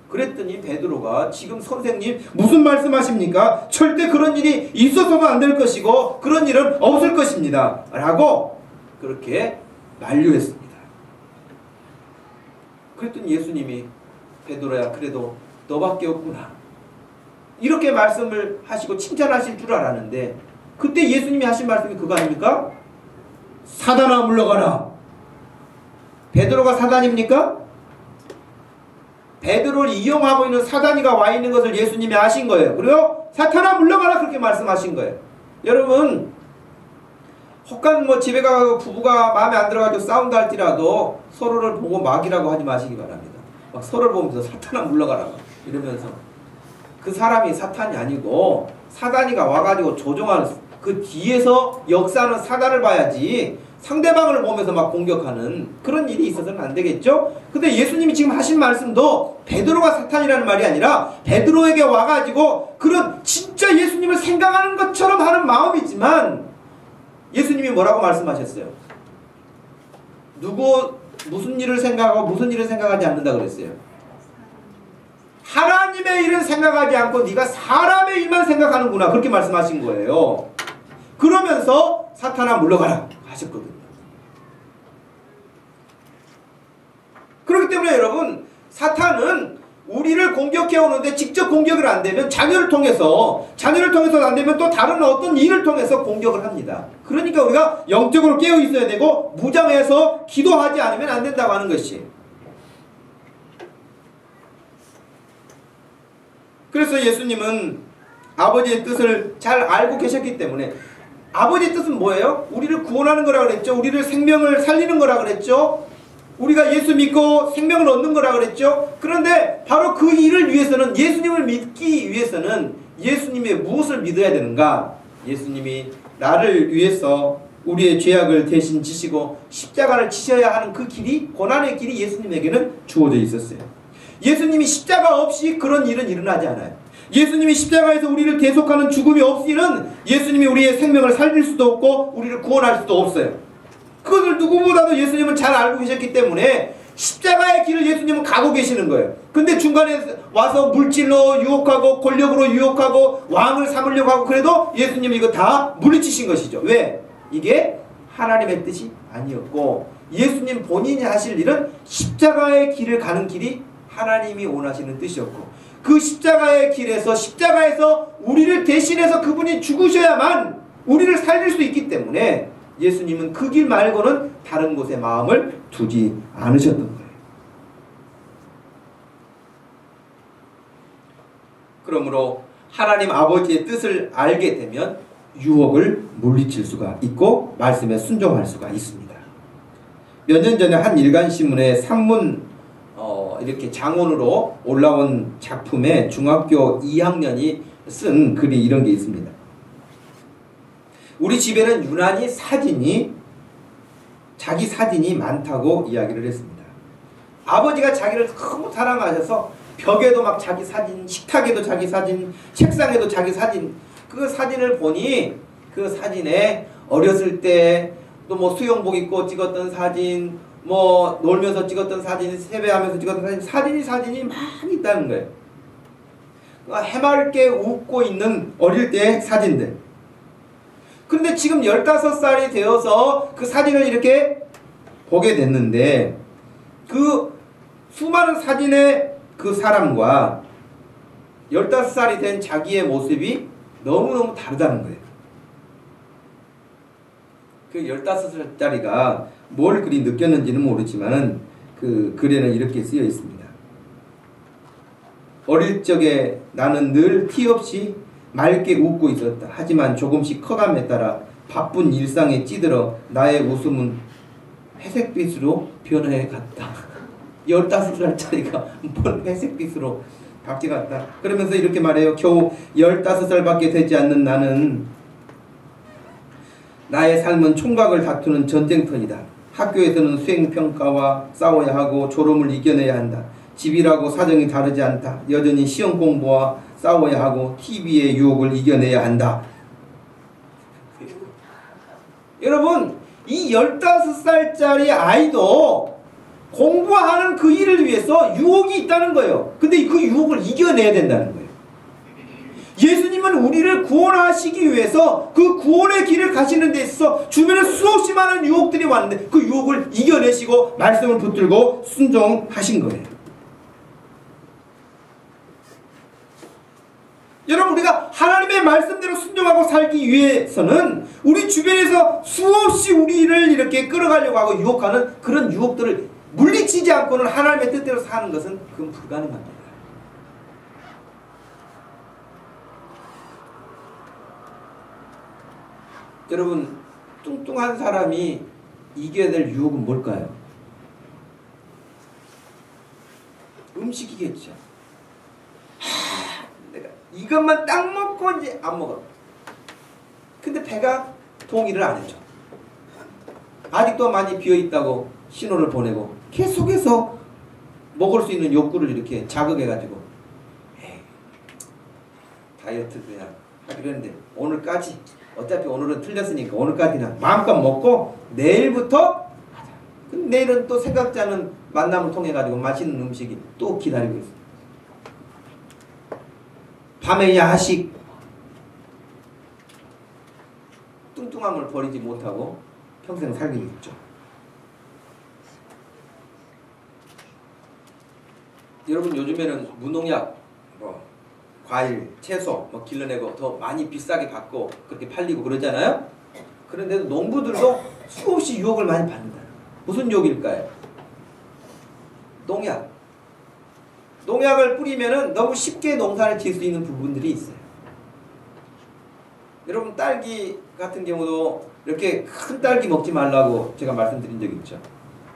그랬더니 베드로가 지금 선생님 무슨 말씀하십니까? 절대 그런 일이 있어서도 안 될 것이고 그런 일은 없을 것입니다. 라고 그렇게 만류했습니다. 그랬더니 예수님이 베드로야 그래도 너밖에 없구나. 이렇게 말씀을 하시고 칭찬하실 줄 알았는데 그때 예수님이 하신 말씀이 그거 아닙니까? 사단아 물러가라. 베드로가 사단입니까? 베드로를 이용하고 있는 사단이가 와 있는 것을 예수님이 아신 거예요. 그리고 사탄아 물러가라 그렇게 말씀하신 거예요. 여러분 혹간 뭐 집에 가서 부부가 마음에 안 들어가지고 싸운다 할지라도 서로를 보고 막이라고 하지 마시기 바랍니다. 막 서로를 보면서 사탄아 물러가라 이러면서 그 사람이 사탄이 아니고 사단이가 와가지고 조종하는 그 뒤에서 역사하는 사단을 봐야지 상대방을 보면서 막 공격하는 그런 일이 있어서는 안 되겠죠? 근데 예수님이 지금 하신 말씀도 베드로가 사탄이라는 말이 아니라 베드로에게 와가지고 그런 진짜 예수님을 생각하는 것처럼 하는 마음이지만 예수님이 뭐라고 말씀하셨어요? 무슨 일을 생각하고 무슨 일을 생각하지 않는다 그랬어요? 하나님의 일은 생각하지 않고 네가 사람의 일만 생각하는구나 그렇게 말씀하신 거예요. 그러면서 사탄아 물러가라 하셨거든요. 그렇기 때문에 여러분 사탄은 우리를 공격해 오는데 직접 공격을 안 되면 자녀를 통해서 안 되면 또 다른 어떤 일을 통해서 공격을 합니다. 그러니까 우리가 영적으로 깨어 있어야 되고 무장해서 기도하지 않으면 안 된다고 하는 것이. 그래서 예수님은 아버지의 뜻을 잘 알고 계셨기 때문에 아버지의 뜻은 뭐예요? 우리를 구원하는 거라 그랬죠. 우리를 생명을 살리는 거라 그랬죠. 우리가 예수 믿고 생명을 얻는 거라 그랬죠. 그런데 바로 그 일을 위해서는 예수님을 믿기 위해서는 예수님의 무엇을 믿어야 되는가? 예수님이 나를 위해서 우리의 죄악을 대신 지시고 십자가를 지셔야 하는 그 길이 고난의 길이 예수님에게는 주어져 있었어요. 예수님이 십자가 없이 그런 일은 일어나지 않아요. 예수님이 십자가에서 우리를 대속하는 죽음이 없이는 예수님이 우리의 생명을 살릴 수도 없고 우리를 구원할 수도 없어요. 그것을 누구보다도 예수님은 잘 알고 계셨기 때문에 십자가의 길을 예수님은 가고 계시는 거예요. 근데 중간에 와서 물질로 유혹하고 권력으로 유혹하고 왕을 삼으려고 하고 그래도 예수님이 이거 다 물리치신 것이죠. 왜? 이게 하나님의 뜻이 아니었고 예수님 본인이 하실 일은 십자가의 길을 가는 길이 하나님이 원하시는 뜻이었고 그 십자가의 길에서 십자가에서 우리를 대신해서 그분이 죽으셔야만 우리를 살릴 수 있기 때문에 예수님은 그 길 말고는 다른 곳에 마음을 두지 않으셨던 거예요. 그러므로 하나님 아버지의 뜻을 알게 되면 유혹을 물리칠 수가 있고 말씀에 순종할 수가 있습니다. 몇 년 전에 한 일간신문에 산문 이렇게 장원으로 올라온 작품에 중학교 2학년이 쓴 글이 이런 게 있습니다. 우리 집에는 유난히 자기 사진이 많다고 이야기를 했습니다. 아버지가 자기를 너무 사랑하셔서 벽에도 막 자기 사진, 식탁에도 자기 사진, 책상에도 자기 사진. 그 사진을 보니 그 사진에 어렸을 때 또 뭐 수영복 입고 찍었던 사진, 뭐 놀면서 찍었던 사진, 세배하면서 찍었던 사진이 많이 있다는 거예요. 해맑게 웃고 있는 어릴 때의 사진들. 근데 지금 15살이 되어서 그 사진을 이렇게 보게 됐는데 그 수많은 사진의 그 사람과 15살이 된 자기의 모습이 너무너무 다르다는 거예요. 그 15살짜리가 뭘 그리 느꼈는지는 모르지만 그 글에는 이렇게 쓰여 있습니다. 어릴 적에 나는 늘 티 없이 맑게 웃고 있었다. 하지만 조금씩 커감에 따라 바쁜 일상에 찌들어 나의 웃음은 회색빛으로 변해 갔다. 15살짜리가 뭘 회색빛으로 바뀌었다. 그러면서 이렇게 말해요. 겨우 15살밖에 되지 않는 나는 나의 삶은 총각을 다투는 전쟁터이다. 학교에서는 수행평가와 싸워야 하고 졸음을 이겨내야 한다. 집이라고 사정이 다르지 않다. 여전히 시험 공부와 싸워야 하고 TV의 유혹을 이겨내야 한다. 여러분, 이 15살짜리 아이도 공부하는 그 일을 위해서 유혹이 있다는 거예요. 근데 그 유혹을 이겨내야 된다는 거예요. 예수님은 우리를 구원하시기 위해서 그 구원의 길을 가시는 데 있어서 주변에 수없이 많은 유혹들이 왔는데 그 유혹을 이겨내시고 말씀을 붙들고 순종하신 거예요. 여러분, 우리가 하나님의 말씀대로 순종하고 살기 위해서는 우리 주변에서 수없이 우리를 이렇게 끌어가려고 하고 유혹하는 그런 유혹들을 물리치지 않고는 하나님의 뜻대로 사는 것은 그건 불가능합니다. 여러분, 뚱뚱한 사람이 이겨야 될 유혹은 뭘까요? 음식이겠죠. 내가 이것만 딱 먹고 이제 안 먹어. 근데 배가 동의를 안 해줘. 아직도 많이 비어있다고 신호를 보내고 계속해서 먹을 수 있는 욕구를 이렇게 자극해가지고 에이, 다이어트 그냥 하기로 했는데 오늘까지 어차피 오늘은 틀렸으니까 오늘까지는 마음껏 먹고 내일부터 하자. 그럼 내일은 또 생각지 않은 만남을 통해 가지고 맛있는 음식이 또 기다리고 있어요. 밤에 야식. 뚱뚱함을 버리지 못하고 평생 살게 됐죠. 여러분, 요즘에는 무농약 과일, 채소 길러내고 더 많이 비싸게 받고 그렇게 팔리고 그러잖아요. 그런데도 농부들도 수없이 유혹을 많이 받는다. 무슨 유혹일까요? 농약. 농약을 뿌리면은 너무 쉽게 농사를 지을 수 있는 부분들이 있어요. 여러분, 딸기 같은 경우도 이렇게 큰 딸기 먹지 말라고 제가 말씀드린 적이 있죠.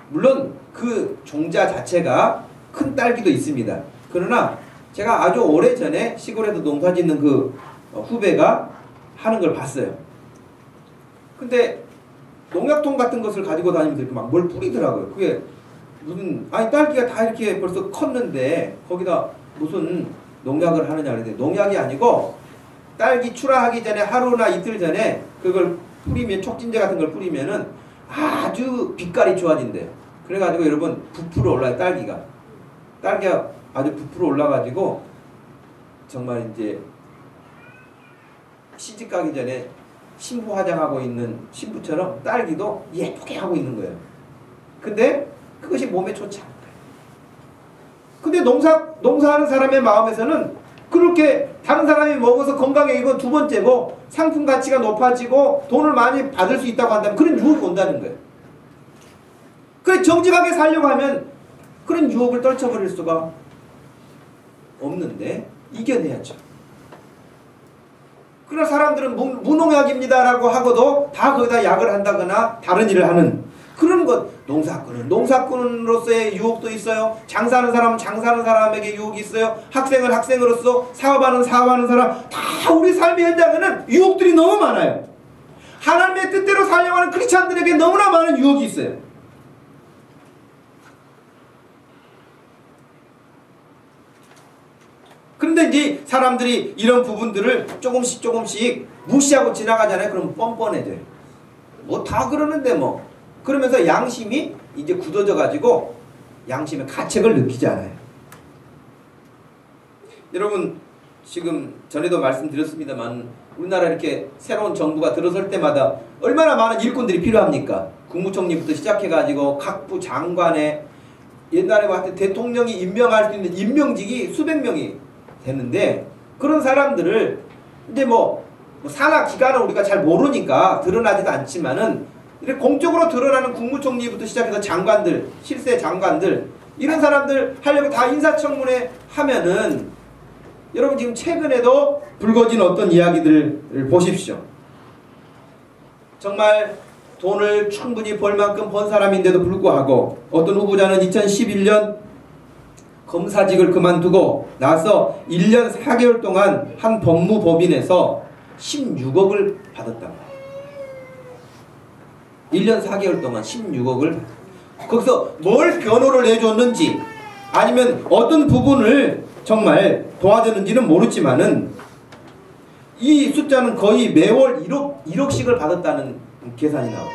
물론 그 종자 자체가 큰 딸기도 있습니다. 그러나 제가 아주 오래전에 시골에서 농사 짓는 그 후배가 하는 걸 봤어요. 근데 농약통 같은 것을 가지고 다니면서 이렇게 막 뭘 뿌리더라고요. 그게 무슨, 아니 딸기가 다 이렇게 벌써 컸는데 거기다 무슨 농약을 하느냐 그랬는데 농약이 아니고 딸기 출하하기 전에 하루나 이틀 전에 그걸 뿌리면, 촉진제 같은 걸 뿌리면은 아주 빛깔이 좋아진대요. 그래가지고 여러분 부풀어 올라요. 딸기가 아주 부풀어 올라가지고 정말 이제 시집 가기 전에 신부 화장하고 있는 신부처럼 딸기도 예쁘게 하고 있는 거예요. 근데 그것이 몸에 좋지 않아요. 근데 농사하는 사람의 마음에서는 그렇게 다른 사람이 먹어서 건강해지고 두 번째고 상품 가치가 높아지고 돈을 많이 받을 수 있다고 한다면 그런 유혹이 온다는 거예요. 그래 정직하게 살려고 하면 그런 유혹을 떨쳐버릴 수가 없는데 이겨내야죠. 그러나 사람들은 무농약입니다라고 하고도 다 거기다 약을 한다거나 다른 일을 하는 그런 것. 농사꾼으로서의 유혹도 있어요. 장사하는 사람은 장사하는 사람에게 유혹이 있어요. 학생은 학생으로서 사업하는 사람 다 우리 삶의 현장에는 유혹들이 너무 많아요. 하나님의 뜻대로 살려고 하는 크리스찬들에게 너무나 많은 유혹이 있어요. 그런데 이제 사람들이 이런 부분들을 조금씩 무시하고 지나가잖아요. 그럼 뻔뻔해져요. 뭐 다 그러는데 뭐. 그러면서 양심이 이제 굳어져 가지고 양심의 가책을 느끼지 않아요. 여러분, 지금 전에도 말씀드렸습니다만 우리나라 이렇게 새로운 정부가 들어설 때마다 얼마나 많은 일꾼들이 필요합니까? 국무총리부터 시작해가지고 각부 장관에 옛날에 봤을 때 대통령이 임명할 수 있는 임명직이 수백 명이 됐는데 그런 사람들을 이제 뭐 산하 기관은 우리가 잘 모르니까 드러나지도 않지만은 이렇게 공적으로 드러나는 국무총리부터 시작해서 장관들, 실세 장관들 이런 사람들 하려고 다 인사청문회 하면은 여러분 지금 최근에도 불거진 어떤 이야기들을 보십시오. 정말 돈을 충분히 벌 만큼 번 사람인데도 불구하고 어떤 후보자는 2011년 검사직을 그만두고 나서 1년 4개월 동안 한 법무법인에서 16억을 받았다고. 1년 4개월 동안 16억을 거기서 뭘 변호를 해줬는지 아니면 어떤 부분을 정말 도와줬는지는 모르지만은 이 숫자는 거의 매월 1억씩을 받았다는 계산이 나오죠.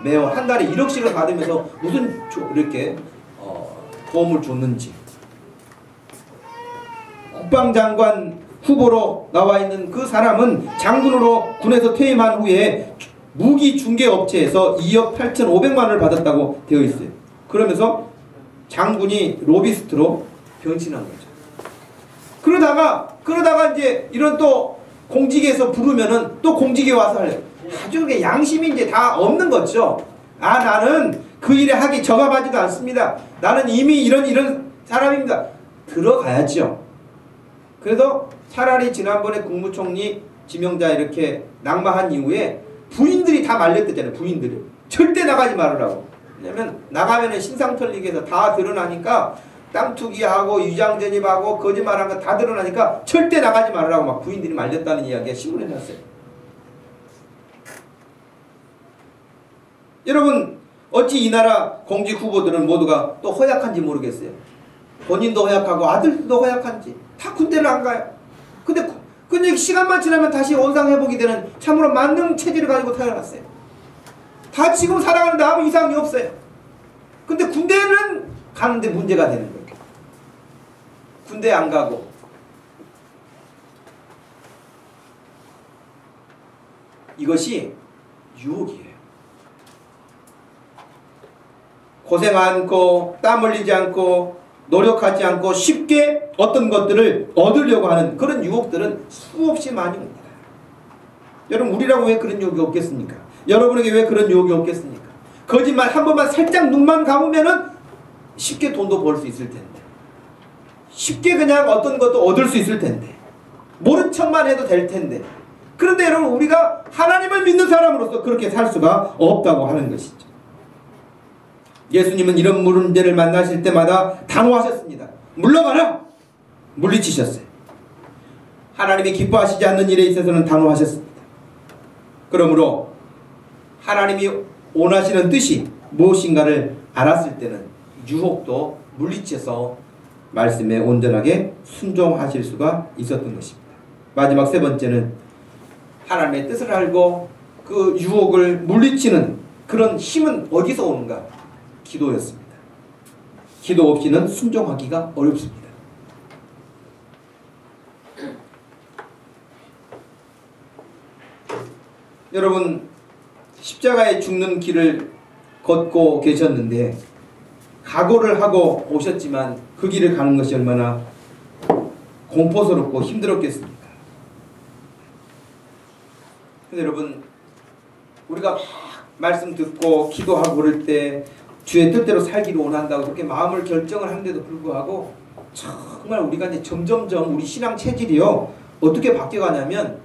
매월 한 달에 1억씩을 받으면서 무슨 이렇게 도움을 줬는지. 국방장관 후보로 나와 있는 그 사람은 장군으로 군에서 퇴임한 후에 무기 중개 업체에서 2억 8,500만 원을 받았다고 되어 있어요. 그러면서 장군이 로비스트로 변신한 거죠. 그러다가 이제 이런 또 공직에서 부르면은 또 공직에 와서 할래요. 아주 양심이 이제 다 없는 거죠. 나는 그 일에 하기 적합하지도 않습니다. 나는 이미 이런 사람입니다. 들어가야죠. 그래서 차라리 지난번에 국무총리 지명자 이렇게 낙마한 이후에 부인들이 다 말렸댔잖아요. 부인들이 절대 나가지 말으라고. 왜냐면 나가면은 신상 털리기에서 다 드러나니까 땅 투기하고 위장 전입하고 거짓말한 거 다 드러나니까 절대 나가지 말으라고 막 부인들이 말렸다는 이야기가 신문에 났어요. 여러분 어찌 이 나라 공직 후보들은 모두가 또 허약한지 모르겠어요. 본인도 허약하고 아들도 허약한지 다 군대를 안 가요. 근데 시간만 지나면 다시 원상회복이 되는 참으로 만능 체질을 가지고 태어났어요. 다 지금 살아가는데 아무 이상이 없어요. 근데 군대는 가는데 문제가 되는 거예요. 군대 안 가고 이것이 유혹이에요. 고생 않고 땀 흘리지 않고 노력하지 않고 쉽게 어떤 것들을 얻으려고 하는 그런 유혹들은 수없이 많이 옵니다. 여러분 우리라고 왜 그런 유혹이 없겠습니까? 여러분에게 왜 그런 유혹이 없겠습니까? 거짓말 한 번만 살짝 눈만 감으면은 쉽게 돈도 벌 수 있을 텐데 쉽게 그냥 어떤 것도 얻을 수 있을 텐데 모른 척만 해도 될 텐데 그런데 여러분 우리가 하나님을 믿는 사람으로서 그렇게 살 수가 없다고 하는 것이죠. 예수님은 이런 문제를 만나실 때마다 단호하셨습니다. 물러가라! 물리치셨어요. 하나님이 기뻐하시지 않는 일에 있어서는 단호하셨습니다. 그러므로 하나님이 원하시는 뜻이 무엇인가를 알았을 때는 유혹도 물리쳐서 말씀에 온전하게 순종하실 수가 있었던 것입니다. 마지막 세 번째는 하나님의 뜻을 알고 그 유혹을 물리치는 그런 힘은 어디서 오는가? 기도였습니다. 기도 없이는 순종하기가 어렵습니다. 여러분 십자가에 죽는 길을 걷고 계셨는데 각오를 하고 오셨지만 그 길을 가는 것이 얼마나 공포스럽고 힘들었겠습니까? 근데 여러분 우리가 막 말씀 듣고 기도하고 그럴 때 주의 뜻대로 살기를 원한다고 그렇게 마음을 결정을 하는데도 불구하고 정말 우리가 이제 점점점 우리 신앙 체질이요 어떻게 바뀌어가냐면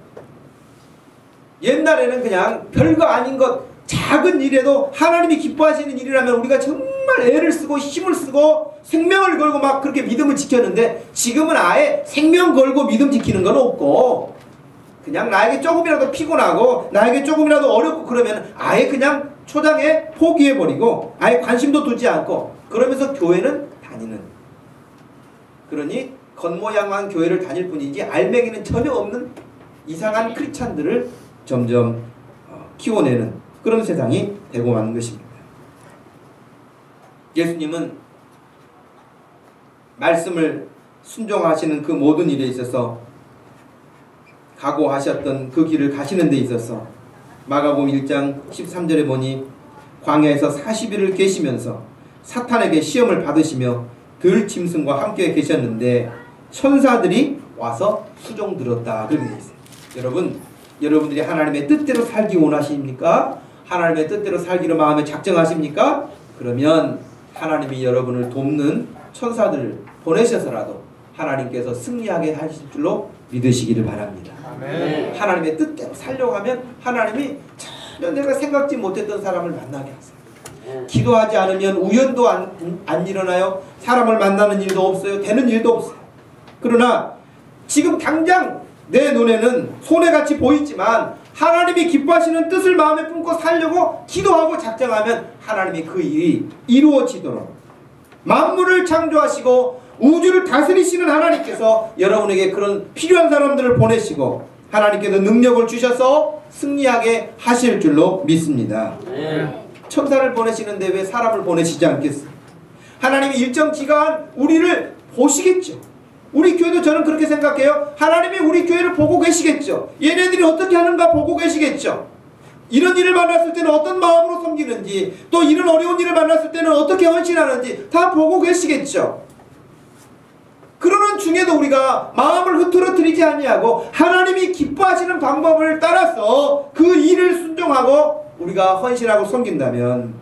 옛날에는 그냥 별거 아닌 것 작은 일에도 하나님이 기뻐하시는 일이라면 우리가 정말 애를 쓰고 힘을 쓰고 생명을 걸고 막 그렇게 믿음을 지켰는데 지금은 아예 생명 걸고 믿음 지키는 건 없고 그냥 나에게 조금이라도 피곤하고 나에게 조금이라도 어렵고 그러면 아예 그냥 초장에 포기해버리고 아예 관심도 두지 않고 그러면서 교회는 다니는 그러니 겉모양한 교회를 다닐 뿐이지 알맹이는 전혀 없는 이상한 크리스찬들을 점점 키워내는 그런 세상이 되고 마는 것입니다. 예수님은 말씀을 순종하시는 그 모든 일에 있어서 각오하셨던 그 길을 가시는 데 있어서 마가복음 1장 13절에 보니 광야에서 40일을 계시면서 사탄에게 시험을 받으시며 들짐승과 함께 계셨는데 천사들이 와서 수종 들었다 그렇게 되어 있어요. 여러분들이 하나님의 뜻대로 살기 원하십니까? 하나님의 뜻대로 살기로 마음에 작정하십니까? 그러면 하나님이 여러분을 돕는 천사들을 보내셔서라도 하나님께서 승리하게 하실 줄로 믿으시기를 바랍니다. 아멘. 하나님의 뜻대로 살려고 하면 하나님이 전혀 내가 생각지 못했던 사람을 만나게 하세요. 기도하지 않으면 우연도 안 일어나요. 사람을 만나는 일도 없어요. 되는 일도 없어요. 그러나 지금 당장 내 눈에는 손해같이 보이지만 하나님이 기뻐하시는 뜻을 마음에 품고 살려고 기도하고 작정하면 하나님이 그 일이 이루어지도록 만물을 창조하시고 우주를 다스리시는 하나님께서 여러분에게 그런 필요한 사람들을 보내시고 하나님께서 능력을 주셔서 승리하게 하실 줄로 믿습니다. 천사를 보내시는데 왜 사람을 보내시지 않겠어요? 하나님이 일정 기간 우리를 보시겠죠. 우리 교회도 저는 그렇게 생각해요. 하나님이 우리 교회를 보고 계시겠죠. 얘네들이 어떻게 하는가 보고 계시겠죠. 이런 일을 만났을 때는 어떤 마음으로 섬기는지, 또 이런 어려운 일을 만났을 때는 어떻게 헌신하는지 다 보고 계시겠죠. 그러는 중에도 우리가 마음을 흐트러뜨리지 아니하고 하나님이 기뻐하시는 방법을 따라서 그 일을 순종하고 우리가 헌신하고 섬긴다면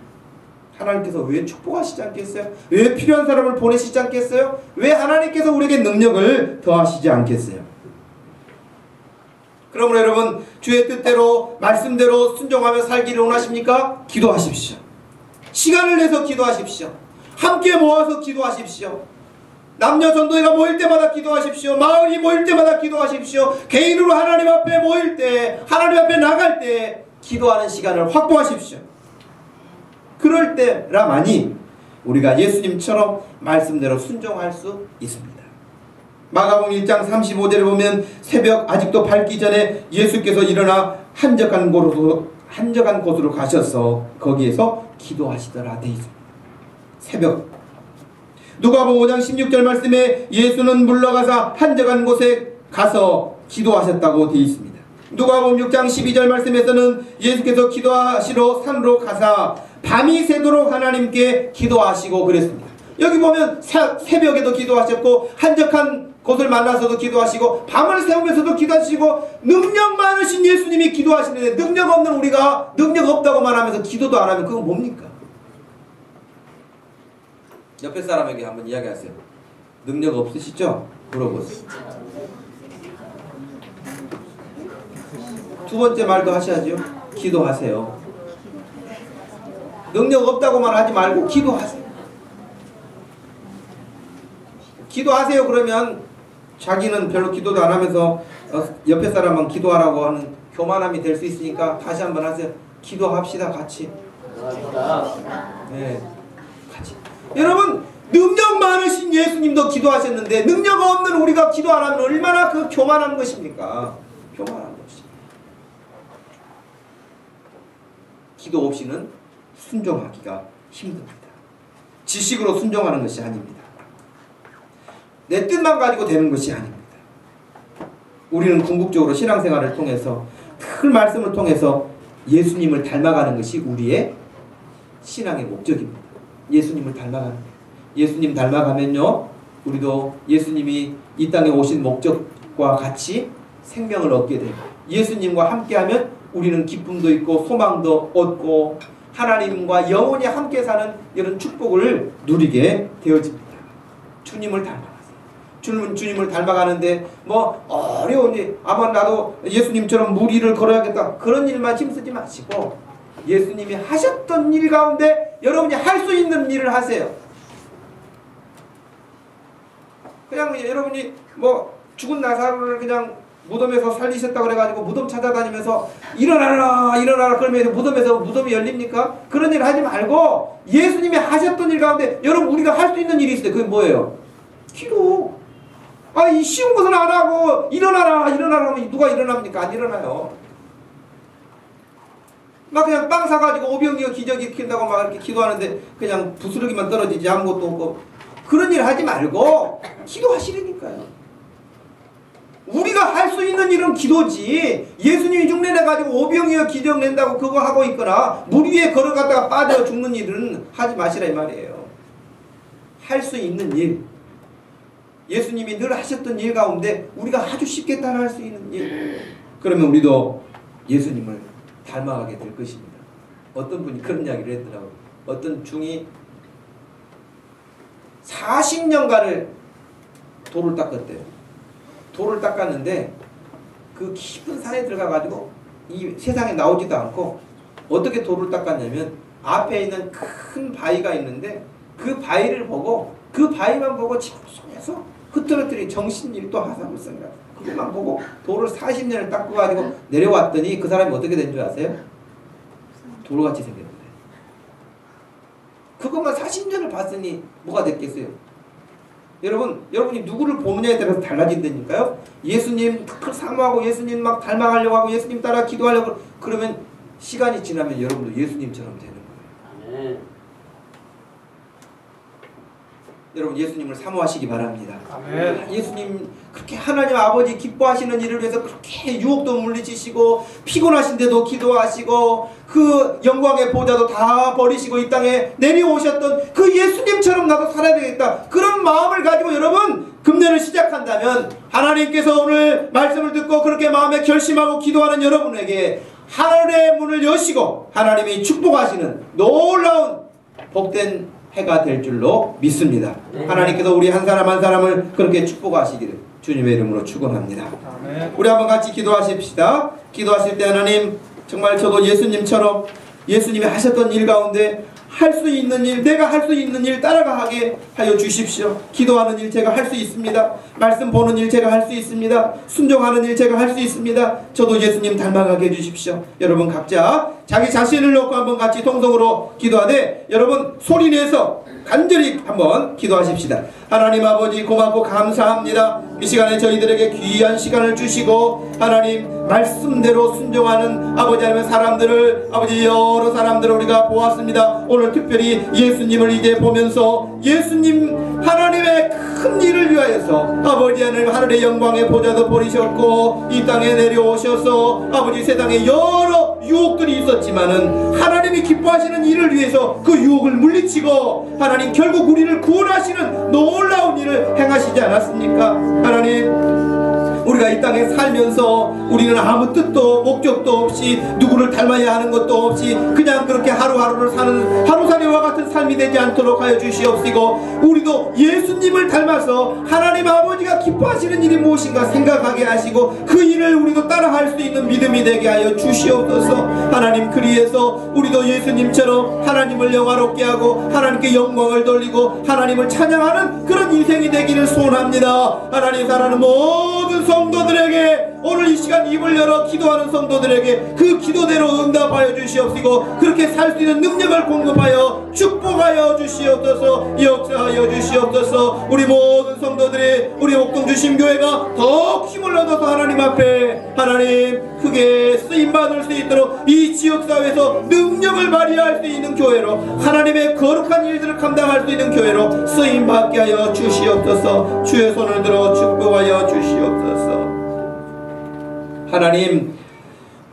하나님께서 왜 축복하시지 않겠어요? 왜 필요한 사람을 보내시지 않겠어요? 왜 하나님께서 우리에게 능력을 더하시지 않겠어요? 그러므로 여러분, 주의 뜻대로 말씀대로 순종하며 살기를 원하십니까? 기도하십시오. 시간을 내서 기도하십시오. 함께 모아서 기도하십시오. 남녀 전도회가 모일 때마다 기도하십시오. 마을이 모일 때마다 기도하십시오. 개인으로 하나님 앞에 모일 때, 하나님 앞에 나갈 때 기도하는 시간을 확보하십시오. 그럴 때라만이 우리가 예수님처럼 말씀대로 순종할 수 있습니다. 마가복음 1장 35절에 보면 새벽 아직도 밝기 전에 예수께서 일어나 한적한 곳으로 가셔서 거기에서 기도하시더라 되어 있습니다. 새벽. 누가복음 5장 16절 말씀에 예수는 물러가서 한적한 곳에 가서 기도하셨다고 되어 있습니다. 누가복음 6장 12절 말씀에서는 예수께서 기도하시러 산으로 가사 밤이 새도록 하나님께 기도하시고 그랬습니다. 여기 보면 새벽에도 기도하셨고 한적한 곳을 만나서도 기도하시고 밤을 새우면서도 기도하시고 능력 많으신 예수님이 기도하시는데 능력 없는 우리가 능력 없다고만 하면서 기도도 안 하면 그건 뭡니까? 옆에 사람에게 한번 이야기하세요. 능력 없으시죠? 물어보세요. 두 번째 말도 하셔야죠. 기도하세요. 능력 없다고만 하지 말고 기도하세요. 기도하세요 그러면 자기는 별로 기도도 안 하면서 옆에 사람만 기도하라고 하는 교만함이 될 수 있으니까 다시 한번 하세요. 기도합시다 같이. 네, 같이. 여러분, 능력 많으신 예수님도 기도하셨는데 능력 없는 우리가 기도 안 하면 얼마나 그 교만한 것입니까? 교만한 것입니다. 기도 없이는 순종하기가 힘듭니다. 지식으로 순종하는 것이 아닙니다. 내 뜻만 가지고 되는 것이 아닙니다. 우리는 궁극적으로 신앙생활을 통해서 큰 말씀을 통해서 예수님을 닮아가는 것이 우리의 신앙의 목적입니다. 예수님을 닮아가는 거예요. 예수님 닮아가면요, 우리도 예수님이 이 땅에 오신 목적과 같이 생명을 얻게 돼요. 예수님과 함께하면 우리는 기쁨도 있고 소망도 얻고 하나님과 영원히 함께 사는 이런 축복을 누리게 되어집니다. 주님을 닮아가세요. 주님을 닮아가는데 뭐 어려운 일, 아마 나도 예수님처럼 무리를 걸어야겠다, 그런 일만 힘쓰지 마시고 예수님이 하셨던 일 가운데 여러분이 할 수 있는 일을 하세요. 그냥 여러분이 뭐 죽은 나사로를 그냥 무덤에서 살리셨다 그래가지고 무덤 찾아다니면서 일어나라 그러면 무덤에서 무덤이 열립니까? 그런 일 하지 말고 예수님이 하셨던 일 가운데 여러분 우리가 할 수 있는 일이 있어요. 그게 뭐예요? 기도. 이 쉬운 것은 안 하고 일어나라 하면 누가 일어납니까? 안 일어나요. 막 그냥 빵 사가지고 오병이어 기적이 일으킨다고 막 이렇게 기도하는데 그냥 부스러기만 떨어지지 아무것도 없고 그런 일 하지 말고 기도하시라니까요. 우리가 할 수 있는 일은 기도지. 예수님이 흉내내가지고 오병이어 기적 낸다고 그거 하고 있거나 물 위에 걸어갔다가 빠져 죽는 일은 하지 마시라 이 말이에요. 할 수 있는 일, 예수님이 늘 하셨던 일 가운데 우리가 아주 쉽게 따라할 수 있는 일, 그러면 우리도 예수님을 닮아가게 될 것입니다. 어떤 분이 그런 이야기를 했더라고요. 어떤 중이 40년간을 돌을 닦았대요. 돌을 닦았는데 그 깊은 산에 들어가가지고 이 세상에 나오지도 않고 어떻게 돌을 닦았냐면 앞에 있는 큰 바위가 있는데 그 바위를 보고 그 바위만 보고 집중해서 흐트러뜨리 정신일도 하사을 쓴다. 그것만 보고 돌을 40년을 닦아가지고 내려왔더니 그 사람이 어떻게 된 줄 아세요? 돌같이 생겼는데. 그것만 40년을 봤으니 뭐가 됐겠어요? 여러분이 누구를 보느냐에 따라서 달라진다니까요. 예수님 사모하고 예수님 막 닮아가려고 하고 예수님 따라 기도하려고 그러면 시간이 지나면 여러분도 예수님처럼 되는 거예요. 아멘. 여러분 예수님을 사모하시기 바랍니다. 아멘. 예수님 그렇게 하나님 아버지 기뻐하시는 일을 위해서 그렇게 유혹도 물리치시고 피곤하신데도 기도하시고 그 영광의 보좌도 다 버리시고 이 땅에 내려오셨던 그 예수님처럼 나도 살아야 되겠다. 그런 마음을 가지고 여러분 금년을 시작한다면 하나님께서 오늘 말씀을 듣고 그렇게 마음에 결심하고 기도하는 여러분에게 하늘의 문을 여시고 하나님이 축복하시는 놀라운 복된 해가 될 줄로 믿습니다. 네. 하나님께서 우리 한 사람 한 사람을 그렇게 축복하시기를 주님의 이름으로 축원합니다. 아멘. 우리 한번 같이 기도하십시다. 기도하실 때 하나님 정말 저도 예수님처럼 예수님이 하셨던 일 가운데 할 수 있는 일, 내가 할 수 있는 일 따라가게 하여 주십시오. 기도하는 일 제가 할 수 있습니다. 말씀 보는 일 제가 할 수 있습니다. 순종하는 일 제가 할 수 있습니다. 저도 예수님 닮아가게 해주십시오. 여러분 각자 자기 자신을 놓고 한번 같이 통성으로 기도하되 여러분 소리내서 간절히 한번 기도하십시다. 하나님 아버지 고맙고 감사합니다. 이 시간에 저희들에게 귀한 시간을 주시고 하나님 말씀대로 순종하는 아버지 하나님의 사람들을 아버지 여러 사람들을 우리가 보았습니다. 오늘 특별히 예수님을 이제 보면서 예수님 하나님의 큰 일을 위하여서 아버지 하나님 하늘의 영광의 보좌도 버리셨고 이 땅에 내려오셔서 아버지 세상에 여러 유혹들이 있었지만은 하나님이 기뻐하시는 일을 위해서 그 유혹을 물리치고 하나님 결국 우리를 구원하시는 놀라운 일을 행하시지 않았습니까? 하나님 우리가 이 땅에 살면서 우리는 아무 뜻도 목적도 없이 누구를 닮아야 하는 것도 없이 그냥 그렇게 하루하루를 사는 하루살이와 같은 삶이 되지 않도록 하여 주시옵시고 우리도 예수님을 닮아서 하나님 아버지가 기뻐하시는 일이 무엇인가 생각하게 하시고 그 일을 우리도 따라할 수 있는 믿음이 되게 하여 주시옵소서. 하나님 그리해서 우리도 예수님처럼 하나님을 영화롭게 하고 하나님께 영광을 돌리고 하나님을 찬양하는 그런 인생이 되기를 소원합니다. 하나님 사랑하는 모든 성도들에게 오늘 이 시간 입을 열어 기도하는 성도들에게 그 기도대로 응답하여 주시옵시고 그렇게 살 수 있는 능력을 공급하여 축복하여 주시옵소서. 역사하여 주시옵소서. 우리 모든 성도들이 우리 옥동주심교회가 더욱 힘을 얻어서 하나님 앞에 하나님 크게 쓰임받을 수 있도록 이 지역사회에서 능력을 발휘할 수 있는 교회로 하나님의 거룩한 일들을 감당할 수 있는 교회로 쓰임받게 하여 주시옵소서. 주의 손을 들어 축복하여 주시옵소서. 하나님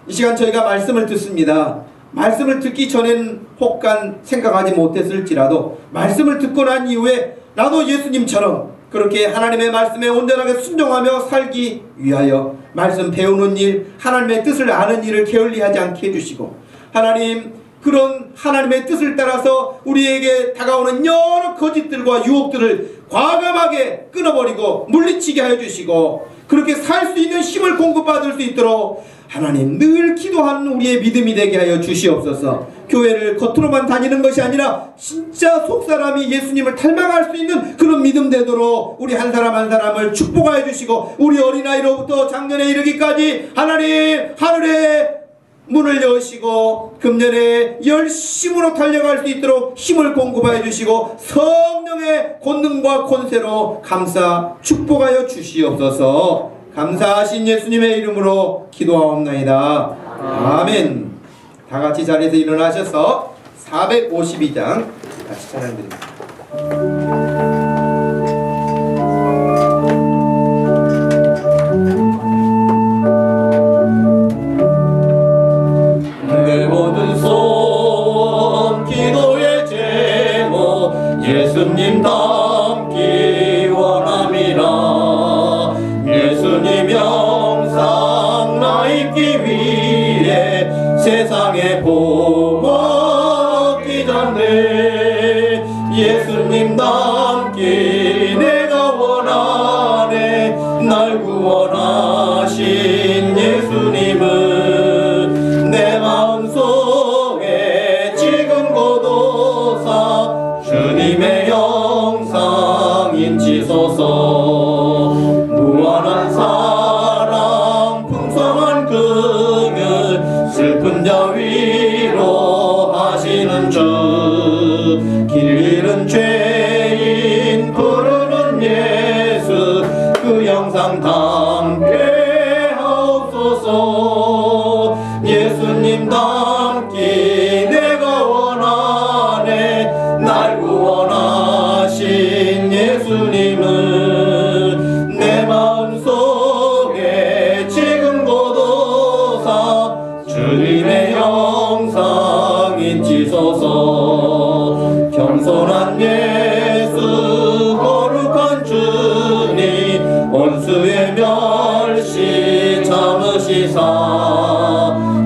이 시간 저희가 말씀을 듣습니다. 말씀을 듣기 전엔 혹간 생각하지 못했을지라도 말씀을 듣고 난 이후에 나도 예수님처럼 그렇게 하나님의 말씀에 온전하게 순종하며 살기 위하여 말씀 배우는 일, 하나님의 뜻을 아는 일을 게을리하지 않게 해주시고 하나님 그런 하나님의 뜻을 따라서 우리에게 다가오는 여러 거짓들과 유혹들을 과감하게 끊어버리고 물리치게 하여 주시고 그렇게 살 수 있는 힘을 공급받을 수 있도록 하나님 늘 기도하는 우리의 믿음이 되게 하여 주시옵소서. 교회를 겉으로만 다니는 것이 아니라 진짜 속사람이 예수님을 닮아갈 수 있는 그런 믿음 되도록 우리 한 사람 한 사람을 축복하여 주시고 우리 어린아이로부터 작년에 이르기까지 하나님 하늘의 문을 여시고 금년에 열심으로 달려갈 수 있도록 힘을 공급하여 주시고 성령의 권능과 권세로 감사 축복하여 주시옵소서. 감사하신 예수님의 이름으로 기도하옵나이다. 아멘. 다 같이 자리에서 일어나셔서 452장 같이 찬양드립니다. 내 모든 소원 기도의 제목 예수님 닮기 원함이라. 예수님 영상 나 입기 위해 세상에 보먹기 전에 예수님 닮기 내가 원하네. 날 구원하신 예수님은 내 마음속 자 위로하시는 주 길 잃은 죄인 부르는 예수 그 영상 담게 하옵소서. 예수님 닮기 내가 원하네. 날 구원하신 예수님은 내 마음속에 지금 고도사 주님의 영상 잊히소서. 겸손한 예수 거룩한 주님 원수의 멸시 참으시사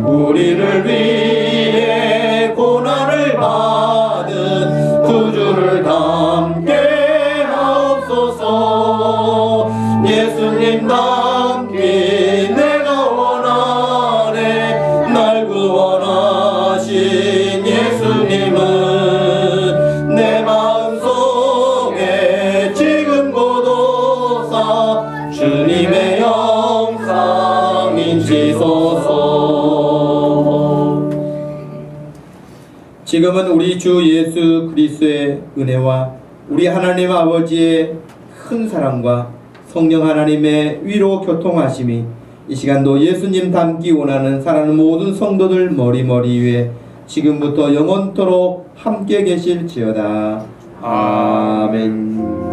우리를 위해 고난을 받은 구주를 닮게 하옵소서. 예수님 닮기 내가 원하네. 날 구원하신 예수님은 내 마음속에 지금 고도사 주님의 영상 인치소서. 지금은 우리 주 예수 그리스도의 은혜와 우리 하나님 아버지의 큰 사랑과 성령 하나님의 위로 교통하심이 이 시간도 예수님 닮기 원하는 사랑하는 모든 성도들 머리머리 위에 지금부터 영원토록 함께 계실지어다. 아멘.